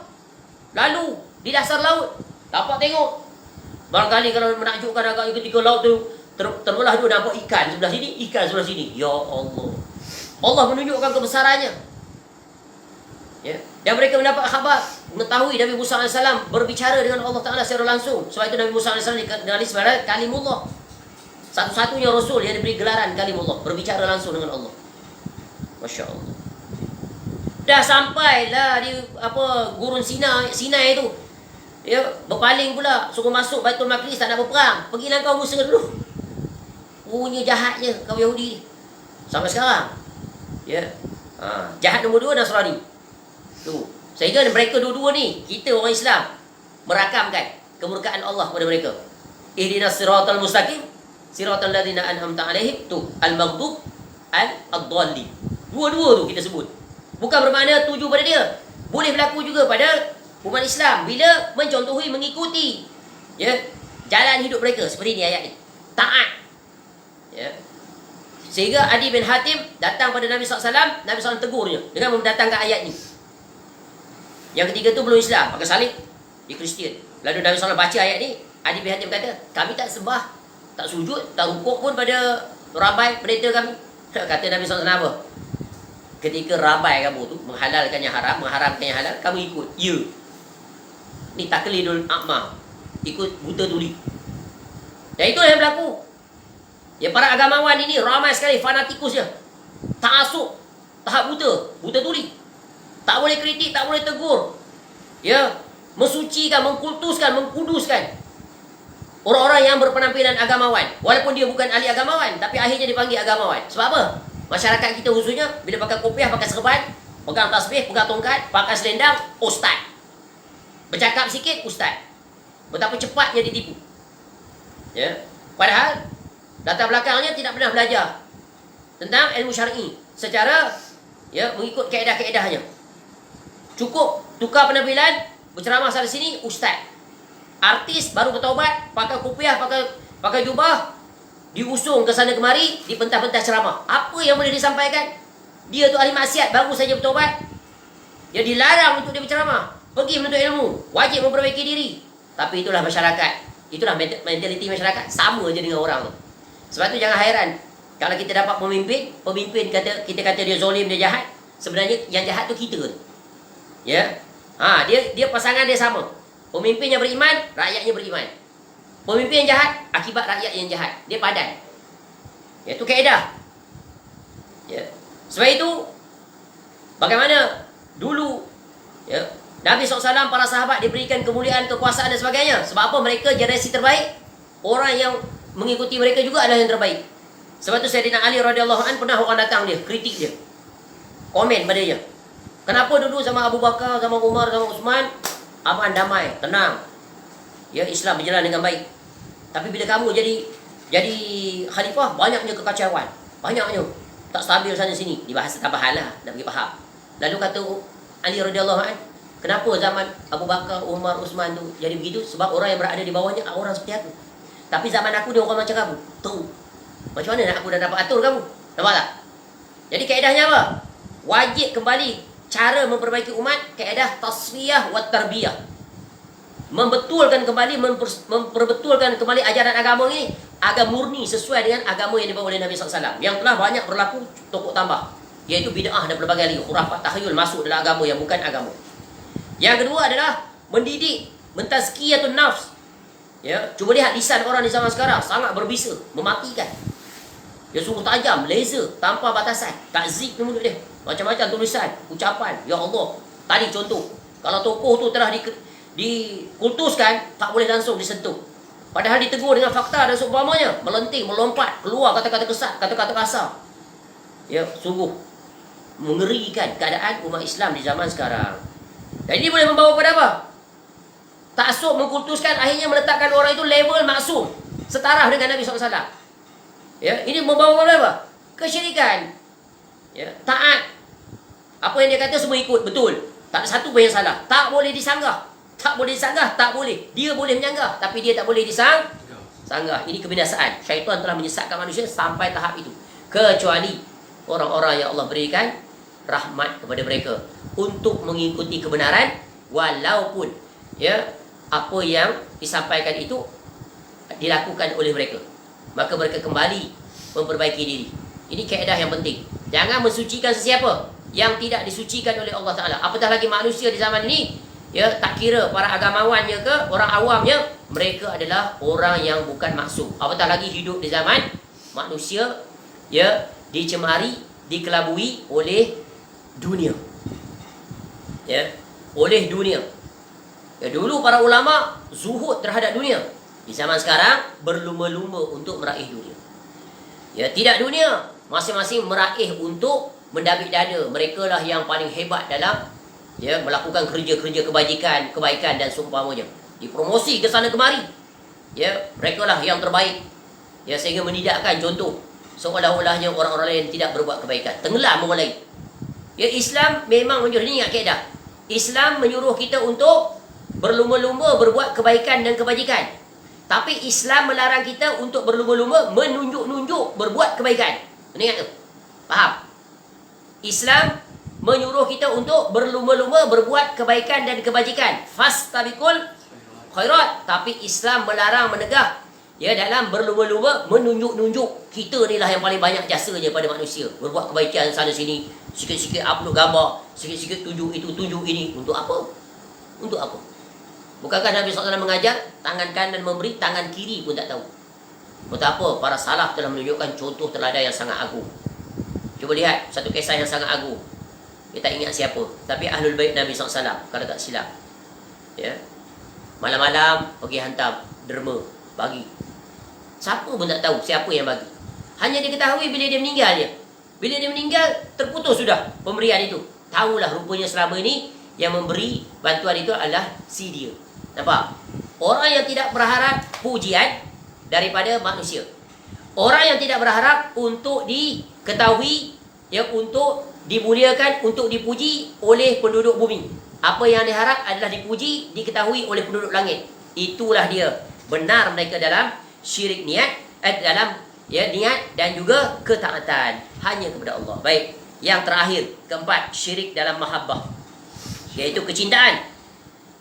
Lalu di dasar laut. Dapat tengok. Barangkali kalau menakjubkan agak ketika laut tu terbelah dua, nampak ikan sebelah sini, ikan sebelah sini. Ya Allah. Allah menunjukkan kebesarannya. Ya. Dan mereka mendapat khabar, mengetahui Nabi Musa AS berbicara dengan Allah Ta'ala secara langsung. Sebab itu Nabi Musa AS dikenali sebagai Kalimullah. Satu-satunya Rasul yang diberi gelaran Kalimullah, berbicara langsung dengan Allah. Masya Allah. Dah sampailah di gurun Sinai itu. Ya, berpaling pula, suruh masuk Baitul Maqdis, tak nak berperang. Pergilah kau Musa dulu. Punya jahatnya kau Yahudi sampai sekarang. Ya. Jahat nombor 2 Nasrani. Tu. Sehingga mereka dua-dua ni, kita orang Islam merakamkan kemurkaan Allah kepada mereka. Ihdinas siratal mustaqim, siratal ladzina an'amta alaihim, tu al-maghdub al-dhalin. Dua-dua tu kita sebut. Bukan bermakna tuju pada dia. Boleh berlaku juga pada umat Islam bila mencontohi, mengikuti ya jalan hidup mereka. Seperti ni ayat ni. Taat. Ya. Sehingga Adi bin Hatim datang pada Nabi SAW, Nabi SAW tegurnya dengan mendatangkan ayat ni. Yang ketiga tu belum Islam, pakai salib, di Kristian. Lalu Nabi SAW baca ayat ni, Adi bin Hatim kata, kami tak sembah, tak sujud, tak rukuk pun pada rabai pendeta kami. Kata Nabi SAW apa? Ketika rabai kamu tu menghalalkan yang haram, mengharamkan yang halal, kamu ikut. Ya. Ni taklidul a'ma. Ikut buta tuli. Dan itulah yang berlaku. Ya, para agamawan ini ramai sekali fanatikus dia. Ta'asub, tahap buta, buta tuli. Tak boleh kritik, tak boleh tegur. Ya, mensucikan, mengkultuskan, mengkuduskan orang-orang yang berpenampilan agamawan. Walaupun dia bukan ahli agamawan, tapi akhirnya dipanggil agamawan. Sebab apa? Masyarakat kita khususnya bila pakai kopiah, pakai serban, pegang tasbih, pegang tongkat, pakai selendang, ustaz. Bercakap sikit, ustaz. Betapa cepatnya ditipu. Ya. Padahal latar belakangnya tidak pernah belajar tentang ilmu syar'i secara ya mengikut kaedah-kaedahnya. Cukup tukar penampilan, berceramah sana sini, ustaz. Artis baru bertaubat, pakai kopiah, pakai jubah, diusung ke sana kemari, dipentas-pentas ceramah. Apa yang boleh disampaikan? Dia tu ahli maksiat, baru saja bertaubat. Dia dilarang untuk dia berceramah. Pergi menuntut ilmu, wajib memperbaiki diri. Tapi itulah masyarakat, itulah mentaliti masyarakat, sama je dengan orang tu. Sebab tu jangan hairan kalau kita dapat pemimpin kita kata dia zolim, dia jahat. Sebenarnya yang jahat tu kita tu. Ya. Dia pasangan dia sama. Pemimpin yang beriman, rakyatnya beriman. Pemimpin yang jahat, akibat rakyat yang jahat. Dia padan. Itu kaedah. Ya. Sebab itu bagaimana dulu ya Nabi SAW, para sahabat diberikan kemuliaan, kekuasaan dan sebagainya. Sebab apa? Mereka generasi terbaik. Orang yang mengikuti mereka juga adalah yang terbaik. Sebab tu Sayyidina Ali radhiyallahu anhu pernah orang datang dia, kritik dia. Komen pada dia. Kenapa dulu sama Abu Bakar, sama Umar, sama Uthman, aman, damai, tenang. Ya, Islam berjalan dengan baik. Tapi bila kamu jadi khalifah, banyaknya kekacauan. Banyaknya. Tak stabil sana sini. Dibahas tambah hal lah, nak bagi faham. Lalu kata Ali radhiyallahu anhu, kenapa zaman Abu Bakar, Umar, Uthman tu jadi begitu? Sebab orang yang berada di bawahnya orang seperti aku. Tapi zaman aku dia orang macam kamu. Tu. Macam mana nak aku dah dapat atur kamu? Nampak tak? Jadi kaedahnya apa? Wajib kembali cara memperbaiki umat, kaedah tasfiyah wa tarbiyah. Membetulkan kembali, memperbetulkan kembali ajaran agama ini agar murni sesuai dengan agama yang dibawa oleh Nabi SAW. Yang telah banyak berlaku tokok tambah, iaitu bid'ah dan pelbagai lagi khurafat, takhayul masuk dalam agama yang bukan agama. Yang kedua adalah mendidik, mentazkiyatun nafs. Ya, cuba lihat lisan orang di zaman sekarang sangat berbisa, mematikan. Dia suruh tajam, laser tanpa batasan, takzib di mulut dia. Macam-macam tulisan, ucapan. Ya Allah. Tadi contoh, kalau tokoh tu telah dikultuskan, tak boleh langsung disentuh. Padahal ditegur dengan fakta dan seumpamanya, melenting, melompat, keluar kata-kata kesat, kata-kata kasar. Ya, sungguh mengerikan keadaan umat Islam di zaman sekarang. Dan ini boleh membawa kepada apa? Ta'assub mengkultuskan, akhirnya meletakkan orang itu level maksum, setara dengan Nabi SAW. Ya, ini membawa kepada apa? Kesyirikan. Ya, taat. Apa yang dia kata semua ikut, betul. Tak ada satu pun yang salah. Tak boleh disanggah. Tak boleh disanggah, tak boleh. Dia boleh menyanggah, tapi dia tak boleh sanggah. Ini kebinasaan. Syaitan telah menyesatkan manusia sampai tahap itu. Kecuali orang-orang yang Allah berikan rahmat kepada mereka untuk mengikuti kebenaran, walaupun ya apa yang disampaikan itu dilakukan oleh mereka, maka mereka kembali memperbaiki diri. Ini kaedah yang penting. Jangan mensucikan sesiapa yang tidak disucikan oleh Allah Ta'ala. Apatah lagi manusia di zaman ini, ya, tak kira para agamawannya ke orang awamnya, mereka adalah orang yang bukan maksum. Apatah lagi hidup di zaman manusia ya dicemari, dikelabui oleh dunia. Ya, oleh dunia. Ya, dulu para ulama zuhud terhadap dunia. Di zaman sekarang berlumba-lumba untuk meraih dunia. Ya, tidak dunia, masing-masing meraih untuk mendabik dada. Mereka lah yang paling hebat dalam melakukan kerja-kerja kebaikan dan seumpamanya. Dipromosi ke sana kemari. Ya, mereka lah yang terbaik. Ya, sehingga menidakkan contoh seolah-olahnya orang-orang lain tidak berbuat kebaikan. Tenggelam orang lain. Ya, Islam memang menyuruh, ini ingat kaedah. Islam menyuruh kita untuk berlumba-lumba berbuat kebaikan dan kebajikan. Tapi Islam melarang kita untuk berlumba-lumba menunjuk-nunjuk berbuat kebaikan. Ingat tu? Faham? Islam menyuruh kita untuk berlumba-lumba berbuat kebaikan dan kebajikan. Fastabiqul khairat. Tapi Islam melarang menegah dalam berlumba-lumba menunjuk-nunjuk. Kita ni lah yang paling banyak jasanya pada manusia. Berbuat kebaikan sana sini, sikit-sikit upload gambar, sikit-sikit tunjuk itu, tunjuk ini. Untuk apa? Untuk apa? Bukankah Nabi SAW mengajar tangan kanan memberi, tangan kiri pun tak tahu. Untuk apa? Para salaf telah menunjukkan contoh teladan yang sangat agung. Cuba lihat satu kisah yang sangat agung. Kita ingat siapa, tapi Ahlul Bait Nabi SAW, kalau tak silap. Ya. Malam-malam pergi hantar derma, bagi. Siapa pun tak tahu siapa yang bagi. Hanya diketahui bila dia meninggal je. Bila dia meninggal, terputus sudah pemberian itu. Tahulah rupanya selama ini yang memberi bantuan itu adalah si dia. Nampak? Orang yang tidak berharap pujian daripada manusia. Orang yang tidak berharap untuk diketahui, untuk dimuliakan, untuk dipuji oleh penduduk bumi. Apa yang diharap adalah dipuji, diketahui oleh penduduk langit. Itulah dia. Benar mereka dalam syirik niat, dalam niat dan juga ketaatan hanya kepada Allah. Baik. Yang terakhir, keempat, syirik dalam mahabbah, iaitu kecintaan.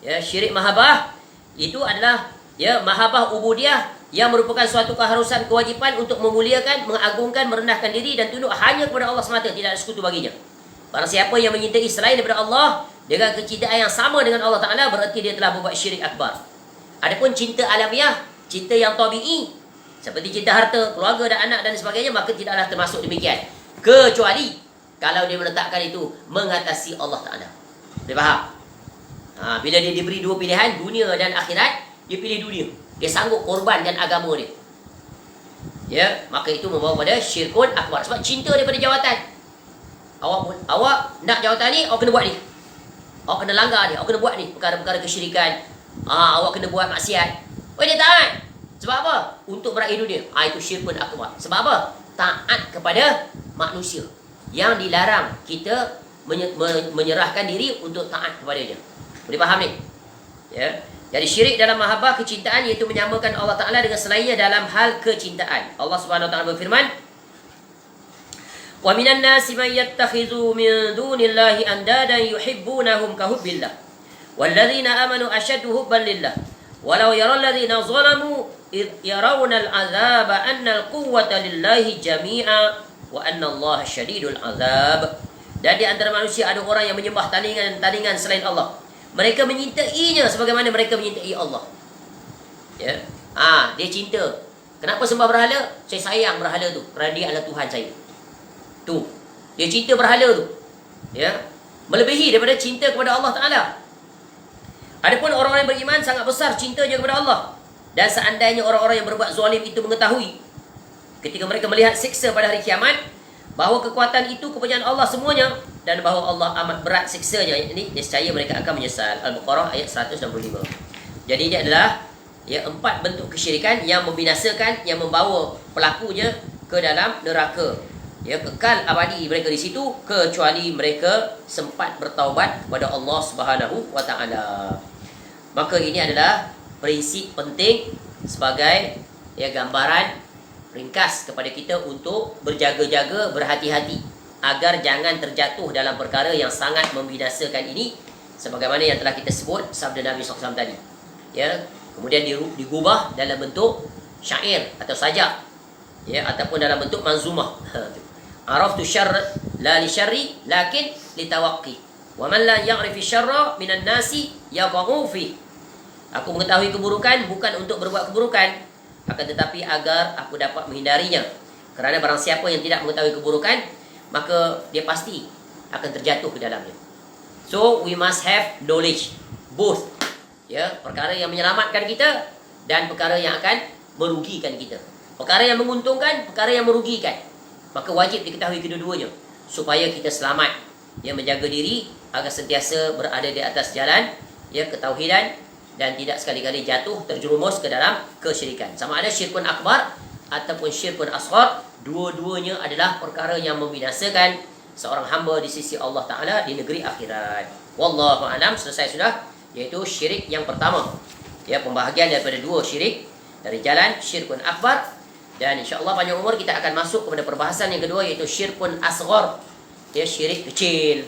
Syirik mahabbah itu adalah mahabbah ubudiyah yang merupakan suatu keharusan, kewajipan untuk memuliakan, mengagungkan, merendahkan diri dan tunduk hanya kepada Allah semata, tidak ada sekutu baginya. Barang siapa yang menyintai selain daripada Allah dengan kecintaan yang sama dengan Allah Ta'ala, berarti dia telah berbuat syirik akbar. Adapun cinta alamiah, cinta yang tabi'i, seperti cinta harta, keluarga dan anak dan sebagainya, maka tidaklah termasuk demikian. Kecuali kalau dia meletakkan itu mengatasi Allah Ta'ala. Boleh faham? Bila dia diberi dua pilihan, dunia dan akhirat, dia pilih dunia. Dia sanggup korbankan agama dia. Maka itu membawa pada syirkun akbar. Sebab cinta daripada jawatan. Awak nak jawatan ni, awak kena buat ni. Awak kena langgar ni, awak kena buat ni. Perkara-perkara kesyirikan. Awak kena buat maksiat. Dia taat. Sebab apa? Untuk meraih dunia. Itu syirkun akbar. Sebab apa? Taat kepada manusia. Yang dilarang kita menyerahkan diri untuk taat kepadanya. Boleh faham ni? Jadi syirik dalam mahabbah, kecintaan, iaitu menyamakan Allah Ta'ala dengan selainnya dalam hal kecintaan. Allah Subhanahu Wa Ta'ala berfirman, "Wa minan nasi man yattakhidhu min dunillahi andadan yuhibbunahum ka hubbillah. Walladzina amanu ashaddu hubban lillah. Walau yaral ladzina zalamu yarawna al-'adzaba anna al-quwwata lillahi jami'a wa anna Allah syadidul 'adzab." Dan di antara manusia ada orang yang menyembah tandingan selain Allah. Mereka menyintainya sebagaimana mereka menyintai Allah. Dia cinta. Kenapa sembah berhala? Saya sayang berhala tu, kerana dia adalah Tuhan saya. Tu. Dia cinta berhala tu. Melebihi daripada cinta kepada Allah Ta'ala. Adapun orang-orang yang beriman sangat besar cintanya kepada Allah. Dan seandainya orang-orang yang berbuat zalim itu mengetahui, ketika mereka melihat siksa pada hari kiamat, bahawa kekuatan itu kepunyaan Allah semuanya, dan bahawa Allah amat berat siksanya, ini nescaya mereka akan menyesal. Al-Baqarah ayat 165. Jadi ini adalah 4 bentuk kesyirikan yang membinasakan, yang membawa pelakunya ke dalam neraka. Kekal abadi mereka di situ, kecuali mereka sempat bertaubat kepada Allah Subhanahu Wa Ta'ala. Maka ini adalah prinsip penting sebagai gambaran ringkas kepada kita untuk berjaga-jaga, berhati-hati agar jangan terjatuh dalam perkara yang sangat membinasakan ini, sebagaimana yang telah kita sebut sabda Nabi SAW tadi. Kemudian digubah dalam bentuk syair atau sajak, ataupun dalam bentuk manzumah. Araftu syarr la li syarri lakin li tawaqqi. Wa man la ya'rifi syarra minan nasi yaghu fi. Aku mengetahui keburukan bukan untuk berbuat keburukan, akan tetapi agar aku dapat menghindarinya. Kerana barang siapa yang tidak mengetahui keburukan, maka dia pasti akan terjatuh ke dalamnya. So we must have knowledge both. Ya, perkara yang menyelamatkan kita dan perkara yang akan merugikan kita. Perkara yang menguntungkan, perkara yang merugikan. Maka wajib diketahui kedua-duanya supaya kita selamat. Ya, menjaga diri agar sentiasa berada di atas jalan ya ketauhidan dan tidak sekali-kali jatuh terjerumus ke dalam kesyirikan. Sama ada syirkun akbar ataupun syirkun asghar, dua-duanya adalah perkara yang membinasakan seorang hamba di sisi Allah Ta'ala di negeri akhirat. Wallahu a'lam. Selesai sudah, iaitu syirik yang pertama. Ya, pembahagian daripada dua syirik dari jalan syirkun akbar, dan insya-Allah panjang umur kita akan masuk kepada perbahasan yang kedua, iaitu syirkun asghar. Ya, syirik kecil.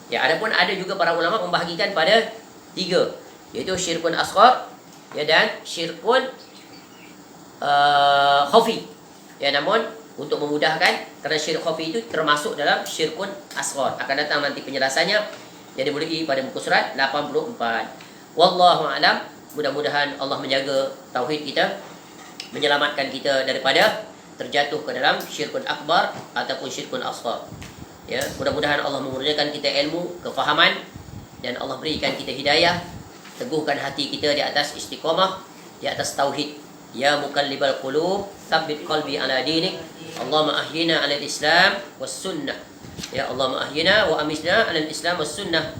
Ya, adapun ada juga para ulama membahagikan pada tiga, iaitu syirkun asghar ya dan syirkun khafi. Ya, namun untuk memudahkan, kerana syirik khafi itu termasuk dalam syirkun asghar. Akan datang nanti penjelasannya. Jadi boleh pada muka surat 84. Wallahu a'lam. Mudah-mudahan Allah menjaga tauhid kita, menyelamatkan kita daripada terjatuh ke dalam syirkun akbar ataupun syirkun asghar. Ya, mudah-mudahan Allah memurniakan kita ilmu, kefahaman, dan Allah berikan kita hidayah, teguhkan hati kita di atas istiqamah, di atas tauhid. Ya muqallibal qulub, tsabbit qalbi ala dinik. Allahumma ahyina 'ala al-islam was sunnah. Ya Allahumma ahyina wa amitna 'ala al-islam was sunnah.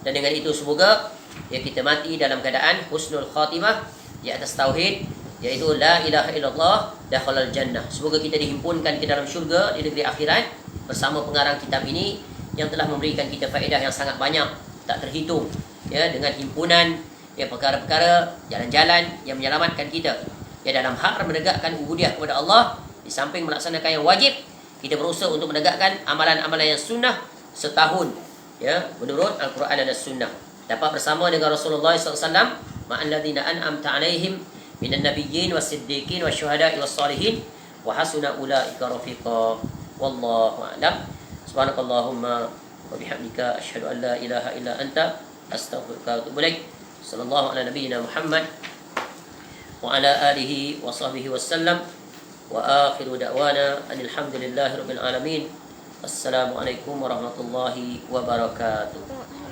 Dan dengan itu semoga ya kita mati dalam keadaan husnul khatimah di atas tauhid, yaitu la ilaha illallah dakhalal jannah. Semoga kita dihimpunkan ke dalam syurga di negeri akhirat bersama pengarang kitab ini yang telah memberikan kita faedah yang sangat banyak, tak terhitung ya, dengan himpunan ya perkara-perkara, jalan-jalan yang menyelamatkan kita ya dalam hak menegakkan ubudiyah kepada Allah. Di samping melaksanakan yang wajib, kita berusaha untuk menegakkan amalan-amalan yang sunnah setahun ya menurut Al-Quran dan Sunnah. Dapat bersama dengan Rasulullah SAW, ma'al ladzina an'amta 'alaihim minan nabiyyin was-siddiqin wasyuhada'i was-shalihin wa hasuna ulaika rafiqa. Wallahu a'lam. Subhanakallahumma wa bihamdika asyhadu an la ilaha illa anta astaghfiruka wa atubu ilaik. Sallallahu ala nabiyyina Muhammad wa ala alihi wa sahbihi wasallam. Wa akhiru da'wana anil hamdulillahi rabbil alamin. Assalamualaikum warahmatullahi wabarakatuh.